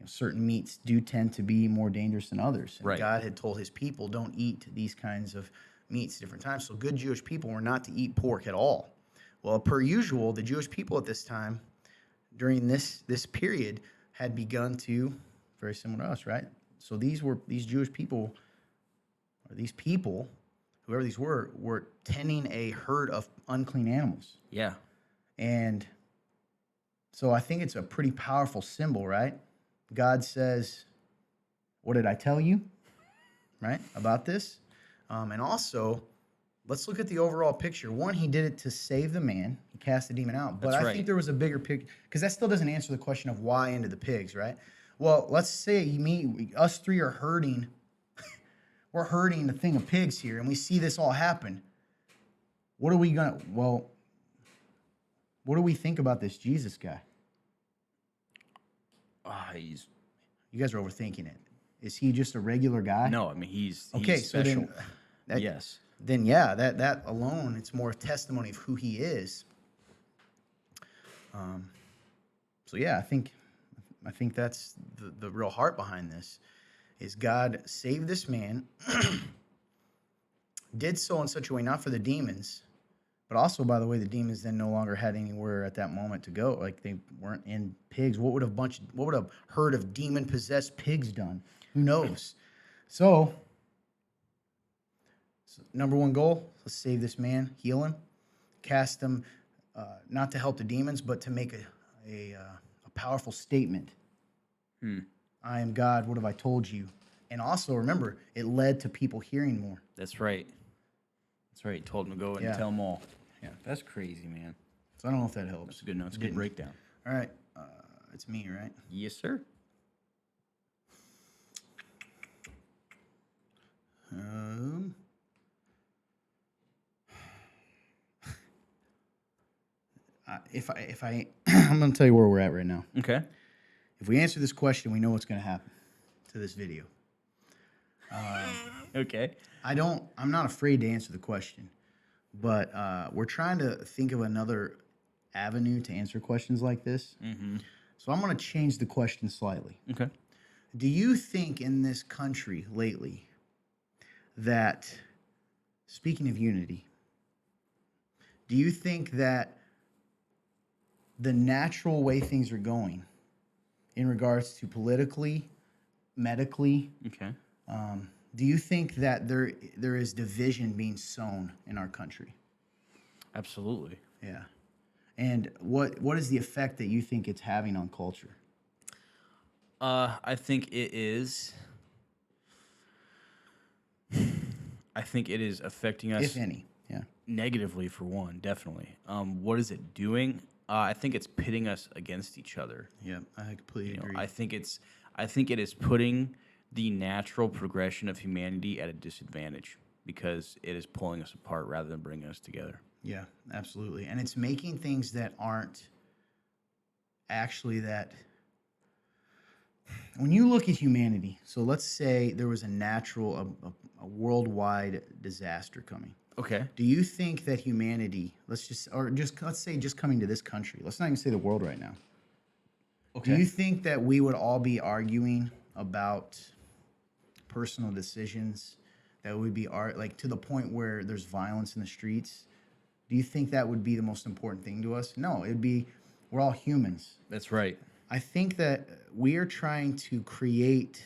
Certain meats do tend to be more dangerous than others. And right. God had told his people, don't eat these kinds of meats at different times. So good Jewish people were not to eat pork at all. Well, per usual, the Jewish people at this time, during this period, had begun to, very similar to us, right? So these Jewish people, or these people, whoever these were tending a herd of unclean animals. Yeah. And so I think it's a pretty powerful symbol, right? God says, what did I tell you, right, about this? And also, let's look at the overall picture. One, he did it to save the man. He cast the demon out. But That's I right. think there was a bigger picture, because that still doesn't answer the question of why into the pigs, right? Well, let's say us three are herding. We're herding a thing of pigs here, and we see this all happen. What do we think about this Jesus guy? He's You guys are overthinking it. Is he just a regular guy? no. I mean, he's Okay, special. so then, Yes. then yeah, that alone, it's more testimony of who he is. So yeah, I think that's the real heart behind this. Is God saved this man, did so in such a way not for the demons, but also, by the way, the demons then no longer had anywhere at that moment to go. Like, they weren't in pigs. What would a herd of demon-possessed pigs done? Who knows? So number one goal, let's save this man, heal him, cast him, not to help the demons, but to make a powerful statement. I am God, what have I told you? And also, remember, it led to people hearing more. That's right. That's right. Told him to go and Yeah. tell them all. Yeah. That's crazy, man. So I don't know if that helps. That's a good note. It's a good breakdown. All right. It's me, right? Yes, sir. I'm going to tell you where we're at right now. Okay. If we answer this question, we know what's going to happen to this video. Okay. I'm not afraid to answer the question, but we're trying to think of another avenue to answer questions like this. Mm-hmm. So I'm going to change the question slightly. Okay. Do you think in this country lately that, speaking of unity, do you think that the natural way things are going in regards to politically, medically, Okay. do you think that there is division being sown in our country? Absolutely. Yeah. And what is the effect that you think it's having on culture? I think it is. I think it is affecting us If any. Yeah. negatively, for one, definitely. What is it doing? I think it's pitting us against each other. Yeah, I completely agree. I think it is putting the natural progression of humanity at a disadvantage because it is pulling us apart rather than bringing us together. Yeah, absolutely. And it's making things that aren't actually that. When you look at humanity, so let's say there was a worldwide disaster coming. Okay. Do you think that humanity, let's say just coming to this country, let's not even say the world right now. Okay. Do you think that we would all be arguing about personal decisions that would be like to the point where there's violence in the streets? Do you think that would be the most important thing to us? No, it'd be, we're all humans. That's right. I think that we are trying to create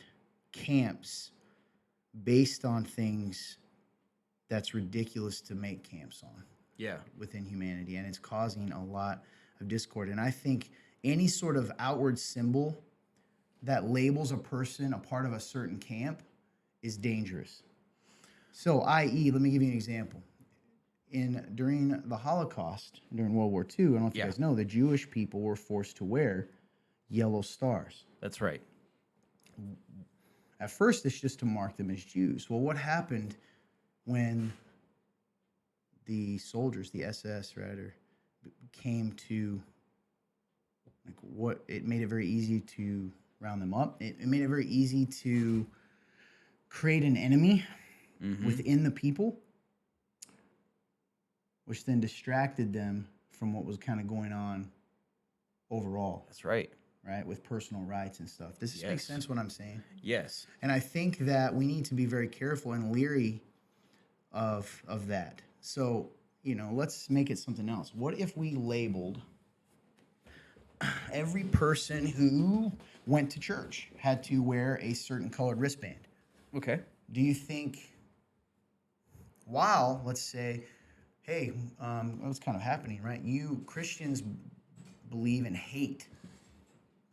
camps based on things that's ridiculous to make camps on. Yeah. Within humanity, and it's causing a lot of discord. And I think any sort of outward symbol that labels a person a part of a certain camp is dangerous. So, i.e., let me give you an example. During the Holocaust, during World War II, I don't know if you guys know, the Jewish people were forced to wear yellow stars. That's right. At first, it's just to mark them as Jews. Well, what happened when the soldiers, the SS, rather, came to, it made it very easy to round them up. It made it very easy to create an enemy within the people, which then distracted them from what was kind of going on overall. That's right. Right, with personal rights and stuff. Does this make sense what I'm saying? Yes. And I think that we need to be very careful and leery of that. So, let's make it something else. What if we labeled every person who went to church had to wear a certain colored wristband. Okay. Do you think, while, let's say, hey, what's kind of happening, right? You Christians believe in hate,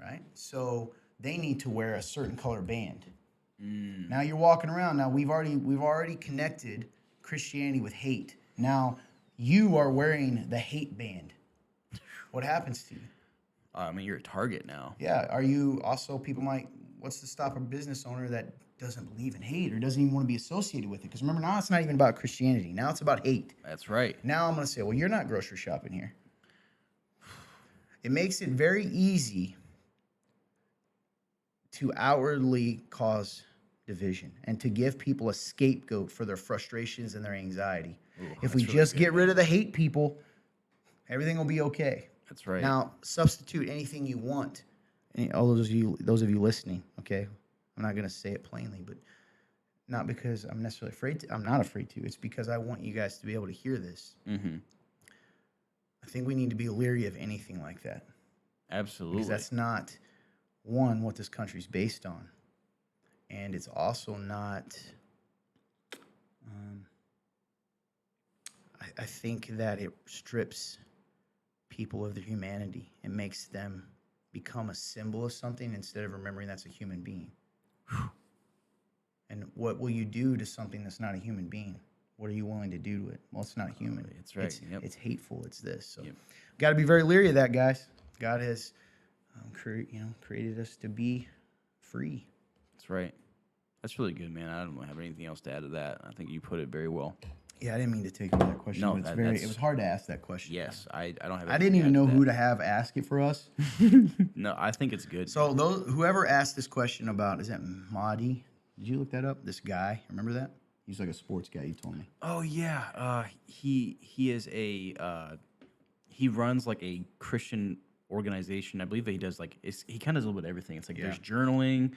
right? So they need to wear a certain color band. Now you're walking around. Now we've already connected Christianity with hate. Now you are wearing the hate band. What happens to you? I mean, you're a target now. Yeah. Are you also, people might, what's to stop a business owner that doesn't believe in hate or doesn't even want to be associated with it? Because remember, now it's not even about Christianity. Now it's about hate. That's right. Now I'm going to say, well, you're not grocery shopping here. It makes it very easy to outwardly cause division and to give people a scapegoat for their frustrations and their anxiety. Ooh, If we that's really just good, get rid man. of the hate people, everything will be okay. That's right. Now, substitute anything you want. All those of you listening, okay? I'm not going to say it plainly, but not because I'm necessarily afraid to. I'm not afraid to. It's because I want you guys to be able to hear this. Mm-hmm. I think we need to be leery of anything like that. Absolutely. Because that's not, one, what this country's based on. And it's also not, I think that it strips people of their humanity. It makes them become a symbol of something instead of remembering that's a human being. And what will you do to something that's not a human being? What are you willing to do to it? Well, it's not human. That's right. It's hateful. It's this. So, Yep. got to be very leery of that, guys. God has, created us to be free. That's right. That's really good, man. I don't have anything else to add to that. I think you put it very well. Yeah, I didn't mean to take over that question. No, but that's- it was hard to ask that question. Yes, I don't have. I didn't even know who to have ask it for us. No, I think it's good. So whoever asked this question about, is that Mahdi? Did you look that up? This guy, remember that? He's like a sports guy. You told me. Oh yeah, he is a he runs like a Christian organization. I believe that he does he kind of does a little bit of everything. It's like Yeah. there's journaling.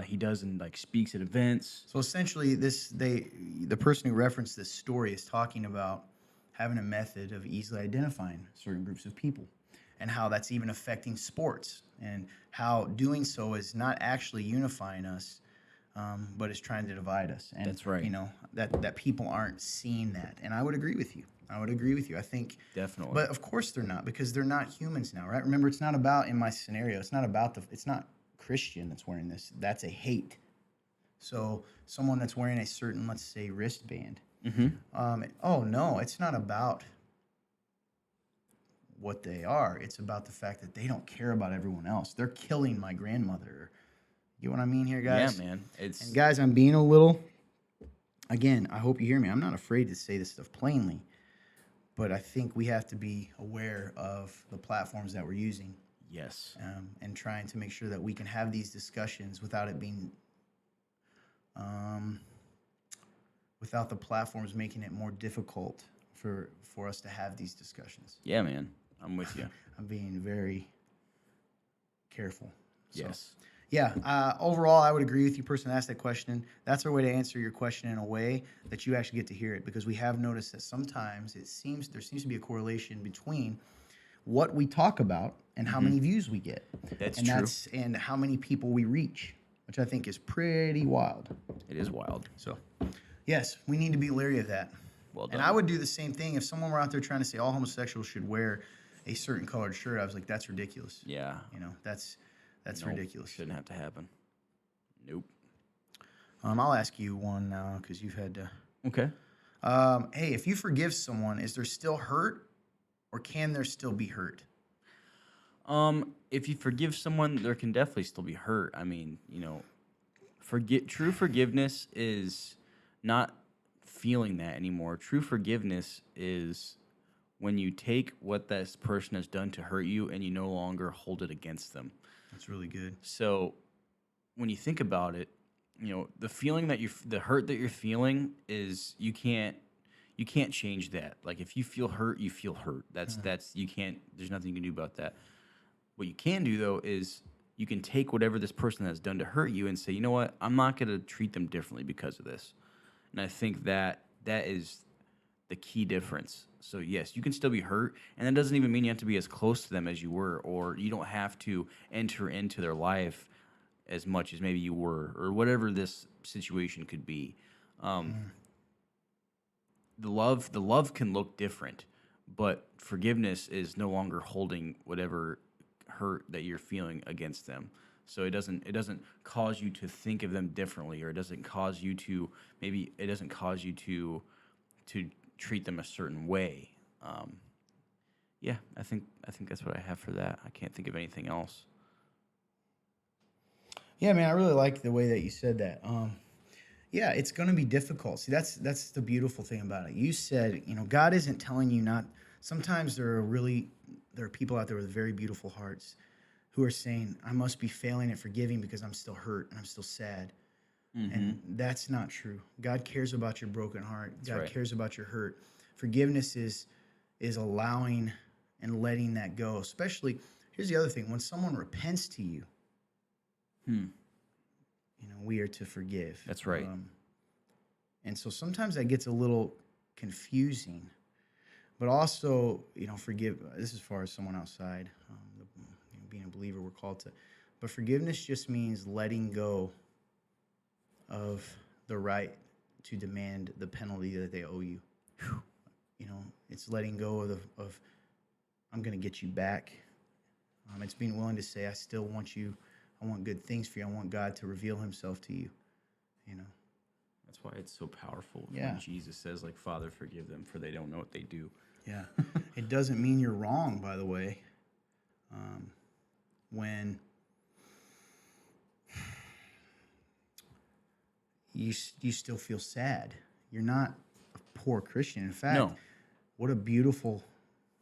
He does and speaks at events. So essentially, the person who referenced this story is talking about having a method of easily identifying certain groups of people, and how that's even affecting sports, and how doing so is not actually unifying us, but is trying to divide us. And That's right. That people aren't seeing that, and I would agree with you. I think Definitely. but of course they're not, because they're not humans now, right? Remember, it's not about, in my scenario, it's not Christian that's wearing this. That's a hate. So someone that's wearing a certain, let's say, wristband. Oh no, it's not about what they are. It's about the fact that they don't care about everyone else. They're killing my grandmother. You know what I mean here, guys? Yeah, man. And guys, I'm being a little. Again, I hope you hear me. I'm not afraid to say this stuff plainly, but I think we have to be aware of the platforms that we're using. Yes. And trying to make sure that we can have these discussions without it being, without the platforms making it more difficult for us to have these discussions. Yeah, man. I'm with you. I'm being very careful. So, Yes. Yeah. Overall, I would agree with you, person that asked that question. That's our way to answer your question in a way that you actually get to hear it, because we have noticed that sometimes there seems to be a correlation between what we talk about and how many views we get. That's and true. And how many people we reach, which I think is pretty wild. It is wild. So, yes, we need to be leery of that. Well done. And I would do the same thing if someone were out there trying to say all homosexuals should wear a certain colored shirt. I was like, that's ridiculous. Yeah. That's Nope, ridiculous. Shouldn't have to happen. Nope. I'll ask you one now, because you've had to. Okay. Hey, if you forgive someone, is there still hurt, or can there still be hurt? If you forgive someone, there can definitely still be hurt. I mean, true forgiveness is not feeling that anymore. True forgiveness is when you take what this person has done to hurt you and you no longer hold it against them. That's really good. So when you think about it, the feeling the hurt that you're feeling is you can't change that. Like, if you feel hurt, you feel hurt. That's you can't. There's nothing you can do about that. What you can do, though, is you can take whatever this person has done to hurt you and say, you know what, I'm not going to treat them differently because of this. And I think that's the key difference. So yes, you can still be hurt, and that doesn't even mean you have to be as close to them as you were, or you don't have to enter into their life as much as maybe you were, or whatever this situation could be. Um, the love can look different, but forgiveness is no longer holding whatever hurt that you're feeling against them. So it doesn't cause you to think of them differently, or it doesn't cause you to maybe it doesn't cause you to treat them a certain way. Um, yeah, I think that's what I have for that. I can't think of anything else. Yeah, man, I really like the way that you said that. Yeah, it's going to be difficult. See, that's the beautiful thing about it. You said, God isn't telling you not. Sometimes there are people out there with very beautiful hearts who are saying, I must be failing at forgiving because I'm still hurt and I'm still sad. And that's not true. God cares about your broken heart. God right. cares about your hurt. Forgiveness is allowing and letting that go. Especially, here's the other thing: when someone repents to you, we are to forgive. That's right. And so sometimes that gets a little confusing, but also, forgive. This is as far as someone outside, being a believer, we're called to. But forgiveness just means letting go of the right to demand the penalty that they owe you. It's letting go of I'm going to get you back. It's being willing to say, I still want you. I want good things for you. I want God to reveal himself to you. That's why it's so powerful Yeah. when Jesus says, like, Father, forgive them, for they don't know what they do. Yeah. It doesn't mean you're wrong, by the way. When you still feel sad, you're not a poor Christian. In fact, No. what a beautiful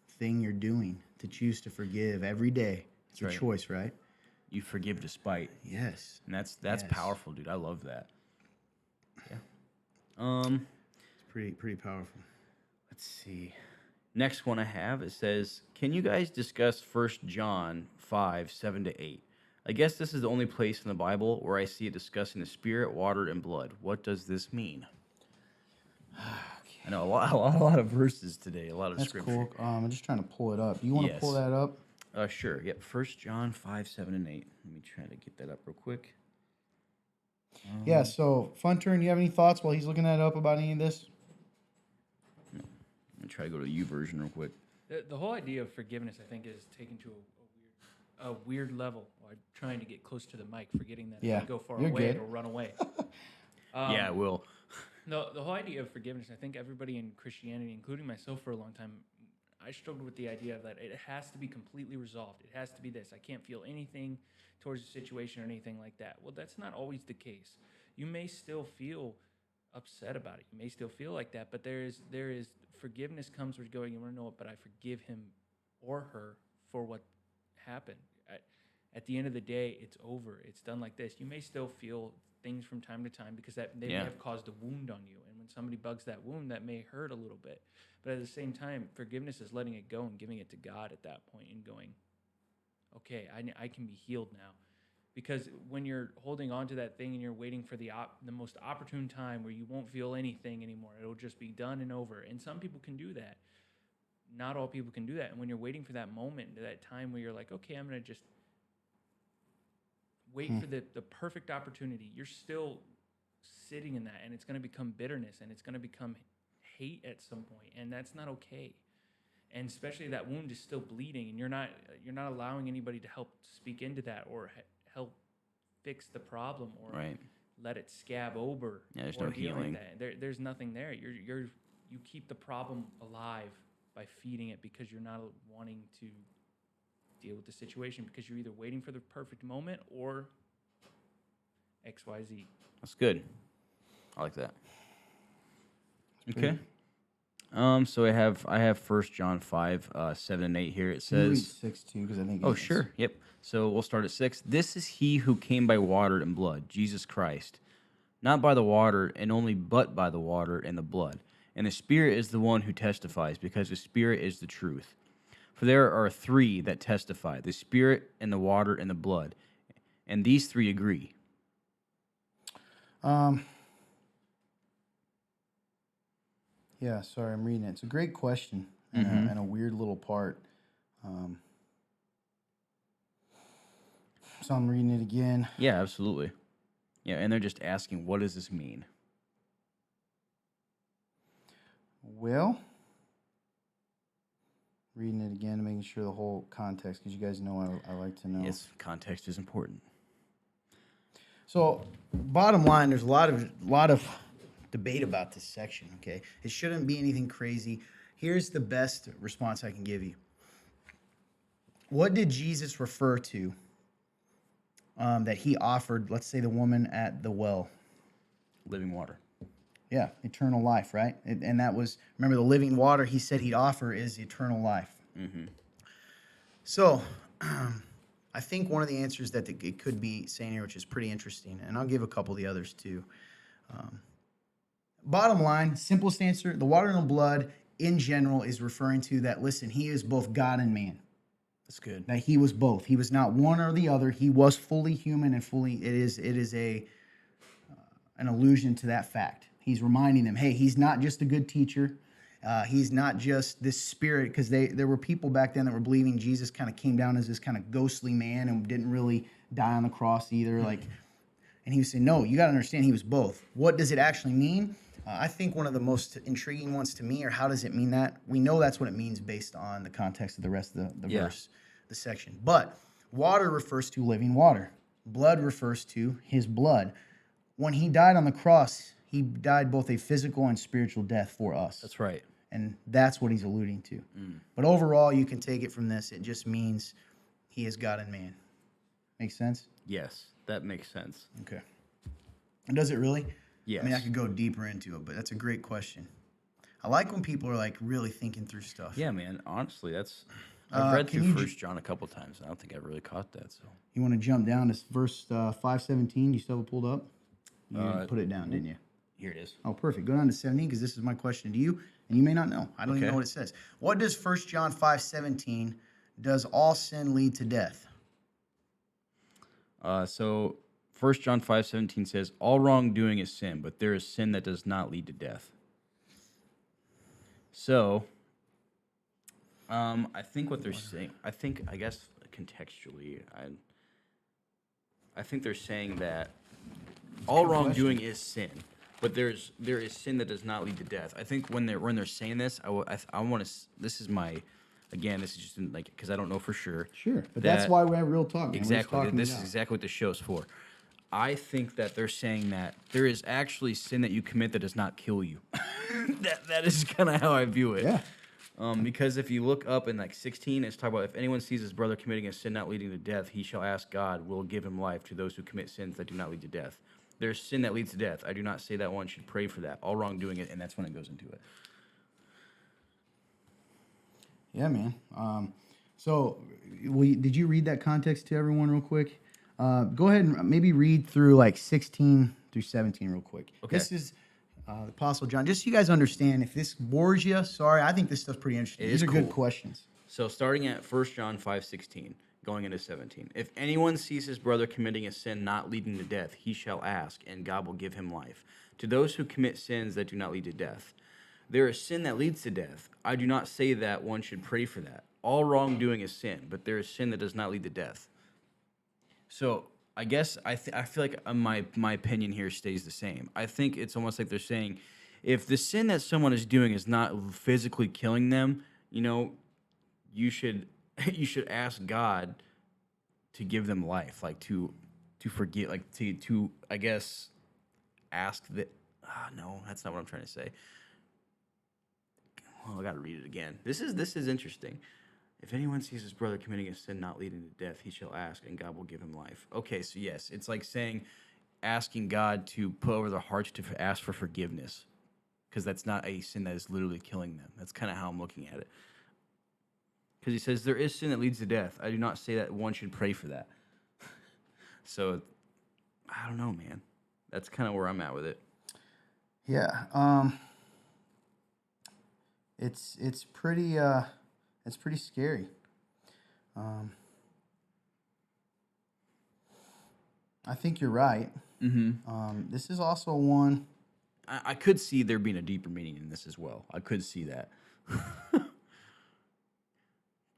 thing you're doing to choose to forgive every day. It's That's a right. choice, right? You forgive despite. Yes. And that's Yes. powerful, dude. I love that. Yeah. It's pretty powerful. Let's see. Next one I have, it says, can you guys discuss 1 John 5:7-8? I guess this is the only place in the Bible where I see it discussing the spirit, water, and blood. What does this mean? I know a lot of verses today, a lot of That's scripture. cool. I'm just trying to pull it up. Do you want to pull Yes. that up? Sure. Yep. 1 John 5:7-8. Let me try to get that up real quick. Yeah, so Funturn, you have any thoughts while he's looking that up about any of this? I'm gonna try to go to the U version real quick. The whole idea of forgiveness, I think, is taken to a weird level. Or trying to get close to the mic, forgetting that Yeah, if you go far you're away, good. it'll run away. Yeah, I will. The whole idea of forgiveness, I think everybody in Christianity, including myself for a long time, I struggled with the idea that it has to be completely resolved. It has to be this. I can't feel anything towards the situation or anything like that. Well, that's not always the case. You may still feel upset about it. You may still feel like that, but there is forgiveness comes with going, you want to know what, but I forgive him or her for what happened. At the end of the day, it's over. It's done like this. You may still feel things from time to time because that they may have caused a wound on you. And when somebody bugs that wound, that may hurt a little bit. But at the same time, forgiveness is letting it go and giving it to God at that point and going, okay, I can be healed now. Because when you're holding on to that thing and you're waiting for the most opportune time where you won't feel anything anymore, it'll just be done and over. And some people can do that. Not all people can do that. And when you're waiting for that moment, that time where you're like, okay, I'm going to just wait for the perfect opportunity, you're still sitting in that, and it's going to become bitterness, and it's going to become hate at some point, and that's not okay. And especially that wound is still bleeding, and you're not allowing anybody to help speak into that or help fix the problem or let it scab over. Yeah, there's or no deal healing. Like that. There's nothing there. You keep the problem alive by feeding it because you're not wanting to deal with the situation because you're either waiting for the perfect moment or XYZ. That's good. I like that. Okay. So I have 1 John 5:7-8 here. It Can you read says, 6 too? Because I think. oh, sure. Yep. So we'll start at 6. This is he who came by water and blood, Jesus Christ. Not by the water and only, but by the water and the blood. And the Spirit is the one who testifies, because the Spirit is the truth. For there are 3 that testify, the Spirit and the water and the blood. And these 3 agree. Yeah, sorry, I'm reading it. It's a great question and a weird little part. So I'm reading it again. Yeah, absolutely. Yeah, and they're just asking, what does this mean? Well, reading it again, making sure the whole context, because you guys know I like to know. Yes, context is important. So, bottom line, there's a lot of debate about this section. Okay, it shouldn't be anything crazy. Here's the best response I can give you. What did Jesus refer to that he offered? Let's say the woman at the well. Living water. Yeah, eternal life, right? And that was, remember, the living water he said he'd offer is eternal life. So, I think one of the answers that it could be saying here, which is pretty interesting, and I'll give a couple of the others too. Bottom line, simplest answer, the water and the blood in general is referring to that, listen, he is both God and man. That's good. That he was both. He was not one or the other. He was fully human and fully, it is an allusion to that fact. He's reminding them, hey, he's not just a good teacher. He's not just this spirit, because there were people back then that were believing Jesus kind of came down as this kind of ghostly man and didn't really die on the cross either. And he was saying, no, you got to understand he was both. What does it actually mean? I think one of the most intriguing ones to me are, how does it mean that? We know that's what it means based on the context of the rest of the verse, the section. But water refers to living water. Blood refers to his blood. When he died on the cross, he died both a physical and spiritual death for us. That's right. And that's what he's alluding to. But overall, you can take it from this. It just means he is God and man. Make sense? Yes, that makes sense. Okay. And does it really? Yes. I mean, I could go deeper into it, but that's a great question. I like when people are like really thinking through stuff. Yeah, man. Honestly, I've read through First John a couple times. I don't think I've really caught that. So you want to jump down to verse 5:17? You still have it pulled up? You put it down, didn't you? Here it is. Oh, perfect. Go down to 17, because this is my question to you, and you may not know. I don't even know what it says. What does 1 John 5:17? Does all sin lead to death? So 1 John 5:17 says, all wrongdoing is sin, but there is sin that does not lead to death. So, I think what they're saying, I guess contextually, I think they're saying that all wrongdoing is sin, but there is sin that does not lead to death. I think when they're saying this, I want to. This is my, again, this is just because I don't know for sure. Sure, but that's why we have real talk. Man. Exactly. This is exactly what the show's for. I think that they're saying that there is actually sin that you commit that does not kill you. that is kind of how I view it. Yeah. Because if you look up in 16, it's talking about, if anyone sees his brother committing a sin not leading to death, he shall ask God, will give him life to those who commit sins that do not lead to death. There's sin that leads to death. I do not say that one should pray for that. All wrongdoing it, and that's when it goes into it. Yeah, man. So, did you read that context to everyone real quick? Go ahead and maybe read through 16 through 17 real quick. Okay. This is the Apostle John. Just so you guys understand, if this bores you, sorry, I think this stuff's pretty interesting. These are good questions. So starting at 1 John 5:16, going into 17. If anyone sees his brother committing a sin not leading to death, he shall ask, and God will give him life. To those who commit sins that do not lead to death. There is sin that leads to death. I do not say that one should pray for that. All wrongdoing is sin, but there is sin that does not lead to death. So I guess I feel like my opinion here stays the same. I think it's almost like they're saying, if the sin that someone is doing is not physically killing them, you should ask God to give them life, to forget, to I guess ask that. No, that's not what I'm trying to say. Well, I got to read it again. This is interesting. If anyone sees his brother committing a sin not leading to death, he shall ask, and God will give him life. Okay, so yes, it's like saying, asking God to put over their hearts to ask for forgiveness, because that's not a sin that is literally killing them. That's kind of how I'm looking at it. Because he says, there is sin that leads to death. I do not say that one should pray for that. So, I don't know, man. That's kind of where I'm at with it. Yeah. It's pretty scary. I think you're right. Mm-hmm. This is also one I could see there being a deeper meaning in this as well. I could see that.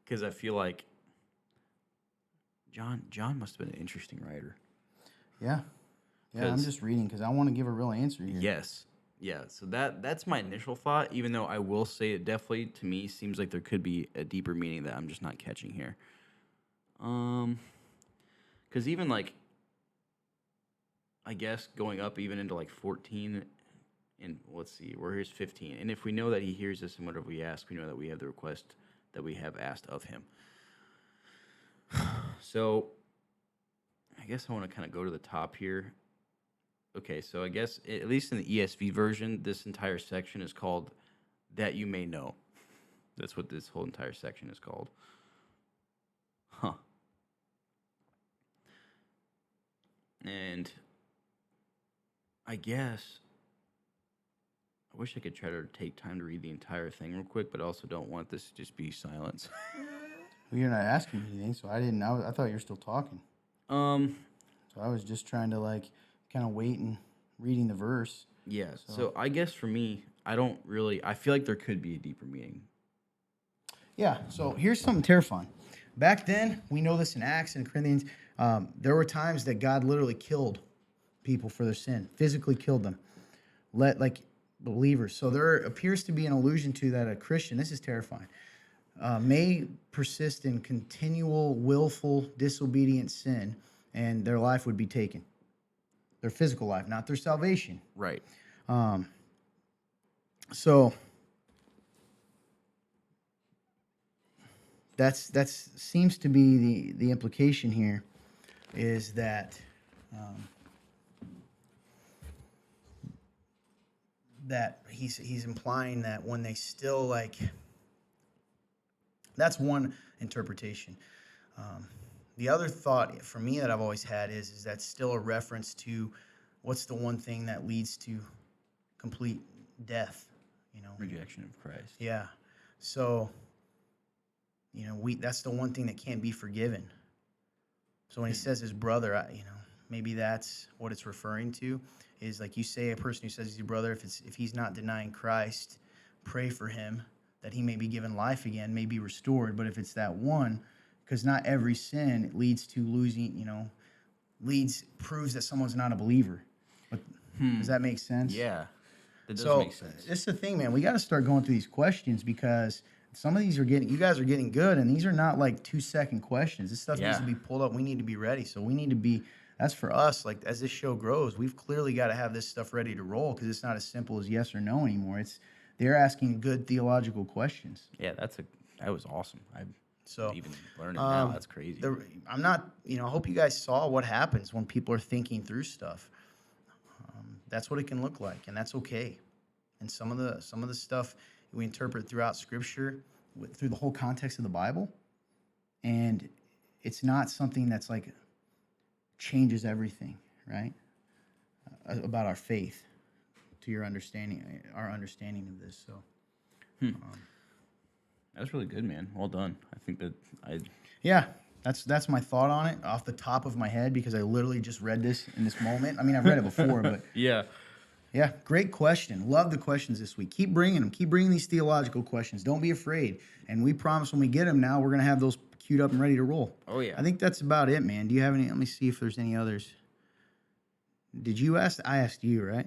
Because I feel like John must have been an interesting writer. Yeah. Yeah, I'm 'Cause- just reading because I want to give a real answer here. Yes. Yeah. So that's my initial thought, even though I will say it definitely, to me, seems like there could be a deeper meaning that I'm just not catching here. Because even, like, I guess going up even into, like, 14, and let's see, where here's 15. And if we know that he hears us and whatever we ask, we know that we have the request that we have asked of him. So I guess I want to kind of go to the top here. Okay, so I guess, at least in the ESV version, this entire section is called That You May Know. That's what this whole entire section is called. Huh. And I guess I wish I could try to take time to read the entire thing real quick, but I also don't want this to just be silence. Well, you're not asking me anything, so I didn't. I thought you were still talking. So I was just trying to like kind of wait and reading the verse. Yeah. So I guess for me, I feel like there could be a deeper meaning. Yeah. So here's something terrifying. Back then, we know this in Acts and Corinthians. There were times that God literally killed people for their sin, physically killed them, like believers. So there appears to be an allusion to that a Christian. This is terrifying. May persist in continual, willful, disobedient sin, and their life would be taken. Their physical life, not their salvation. Right. So that's seems to be the implication here, is that that he's implying that when they still like. That's one interpretation. The other thought for me that I've always had is that still a reference to what's the one thing that leads to complete death, you know? Rejection of Christ. Yeah. So, you know, that's the one thing that can't be forgiven. So when he says his brother, maybe that's what it's referring to, is like you say a person who says he's your brother, if he's not denying Christ, pray for him that he may be given life again, may be restored. But if it's that one, because not every sin leads to losing, proves that someone's not a believer. But does that make sense? Yeah, that does So make sense. this is the thing, man. We got to start going through these questions because some of these you guys are getting good, and these are not like 2-second questions. This stuff needs to be pulled up. We need to be ready. So we need to be. That's for us. Like as this show grows, we've clearly got to have this stuff ready to roll because it's not as simple as yes or no anymore. They're asking good theological questions. Yeah, that was awesome. So even learning now, that's crazy. I'm not, I hope you guys saw what happens when people are thinking through stuff. That's what it can look like, and that's okay. And some of the stuff we interpret throughout Scripture, through the whole context of the Bible, and it's not something that's like changes everything, right? About our faith, to our understanding of this. So. That was really good, man. Well done. I think that Yeah, that's my thought on it off the top of my head because I literally just read this in this moment. I mean, I've read it before, but yeah. Yeah, great question. Love the questions this week. Keep bringing them. Keep bringing these theological questions. Don't be afraid. And we promise when we get them now, we're going to have those queued up and ready to roll. Oh, yeah. I think that's about it, man. Do you have any? Let me see if there's any others. Did you ask? I asked you, right?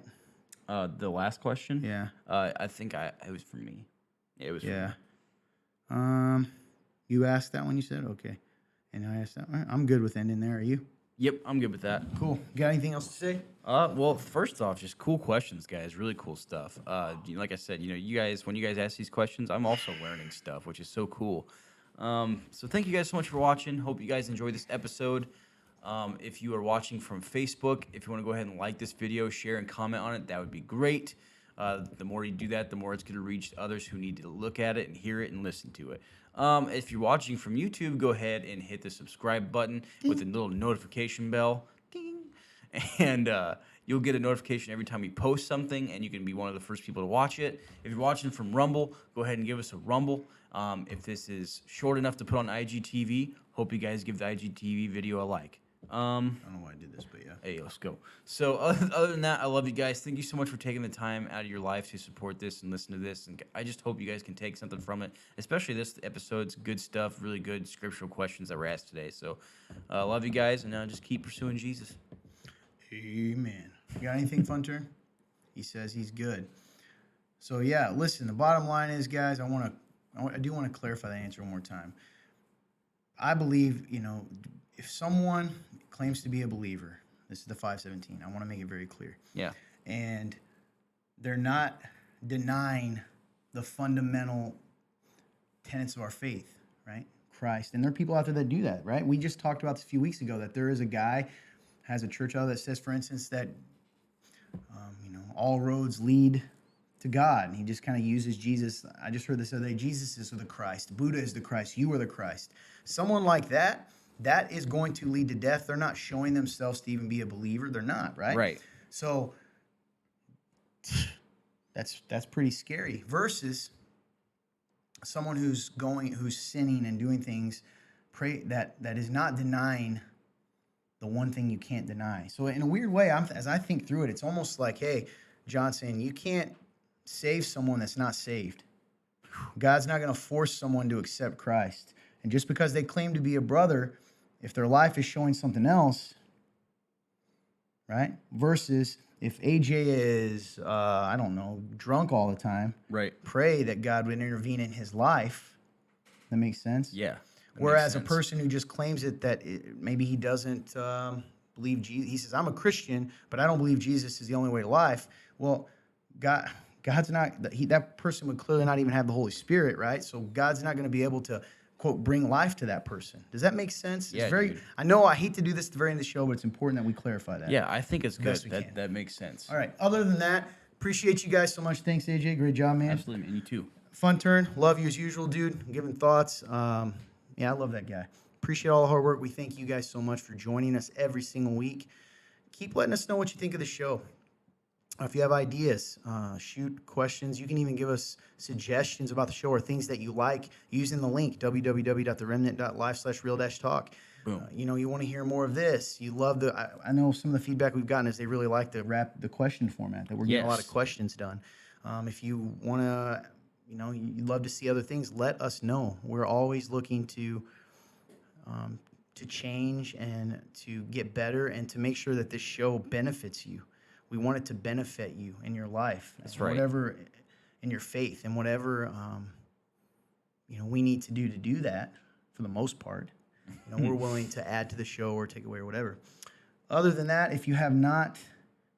The last question? Yeah. I think it was for me. Yeah, it was for me. You asked that one, you said? Okay. And I asked that one. I'm good with ending there. Are you? Yep, I'm good with that. Cool. Got anything else to say? Well, first off, just cool questions, guys. Really cool stuff. Like I said, you guys, when you guys ask these questions, I'm also learning stuff, which is so cool. So thank you guys so much for watching. Hope you guys enjoyed this episode. If you are watching from Facebook, if you want to go ahead and like this video, share and comment on it, that would be great. The more you do that, the more it's going to reach others who need to look at it and hear it and listen to it. If you're watching from YouTube, go ahead and hit the subscribe button with a little notification bell. Ding. And you'll get a notification every time we post something, and you can be one of the first people to watch it. If you're watching from Rumble, go ahead and give us a Rumble. If this is short enough to put on IGTV, hope you guys give the IGTV video a like. I don't know why I did this, but yeah. Hey, let's go. So other than that, I love you guys. Thank you so much for taking the time out of your life to support this and listen to this. And I just hope you guys can take something from it, especially this episode's good stuff, really good scriptural questions that were asked today. So love you guys, and just keep pursuing Jesus. Amen. You got anything, Fun Turn? He says he's good. So yeah, listen, the bottom line is, guys, I do want to clarify that answer one more time. I believe, if someone claims to be a believer, this is the 517. I want to make it very clear. Yeah. And they're not denying the fundamental tenets of our faith, right? Christ. And there are people out there that do that, right? We just talked about this a few weeks ago, that there is a guy, has a church out that says, for instance, that, all roads lead to God. And he just kind of uses Jesus. I just heard this other day, Jesus is the Christ. Buddha is the Christ. You are the Christ. Someone like that is going to lead to death. They're not showing themselves to even be a believer. They're not, right? Right. So that's pretty scary. Versus someone who's sinning and doing things that is not denying the one thing you can't deny. So in a weird way, as I think through it, it's almost like, hey, John saying, you can't save someone that's not saved. God's not going to force someone to accept Christ. And just because they claim to be a brother, if their life is showing something else, right? Versus if AJ is, drunk all the time, Right. pray that God would intervene in his life. That makes sense? Yeah. Whereas a person who just claims maybe he doesn't believe Jesus. He says, I'm a Christian, but I don't believe Jesus is the only way to life. Well, God's not, that person would clearly not even have the Holy Spirit, right? So God's not going to be able to, quote, bring life to that person. Does that make sense? Yeah, it's very. dude. I know I hate to do this at the very end of the show, but it's important that we clarify that. Yeah, I think it's good. best we can. That makes sense. All right. Other than that, appreciate you guys so much. Thanks, AJ. Great job, man. Absolutely, man. You too. Fun Turn. Love you as usual, dude. Giving thoughts. Yeah, I love that guy. Appreciate all the hard work. We thank you guys so much for joining us every single week. Keep letting us know what you think of the show. If you have ideas, shoot questions. You can even give us suggestions about the show or things that you like using the link, www.theremnant.live/real-talk. Boom. You want to hear more of this. You love I know some of the feedback we've gotten is they really like the question format, that we're getting a lot of questions done. If you want to, you'd love to see other things, let us know. We're always looking to change and to get better and to make sure that this show benefits you. We want it to benefit you in your life. That's right. Whatever, in your faith, and whatever we need to do that, for the most part. We're willing to add to the show or take away or whatever. Other than that, if you have not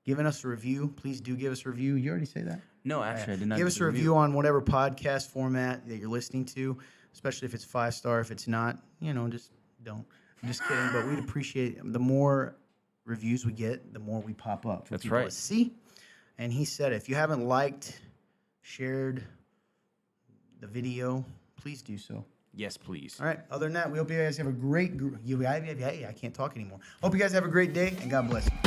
given us a review, please do give us a review. You already say that? No, actually, I did not. Give us a review on whatever podcast format that you're listening to, especially if it's 5-star. If it's not, just don't. I'm just kidding, but we'd appreciate the more reviews we get, the more we pop up for people to see. And he said, if you haven't liked, shared the video, please do so. Yes, please. All right. Other than that, we hope you guys have a great. I can't talk anymore. Hope you guys have a great day, and God bless you.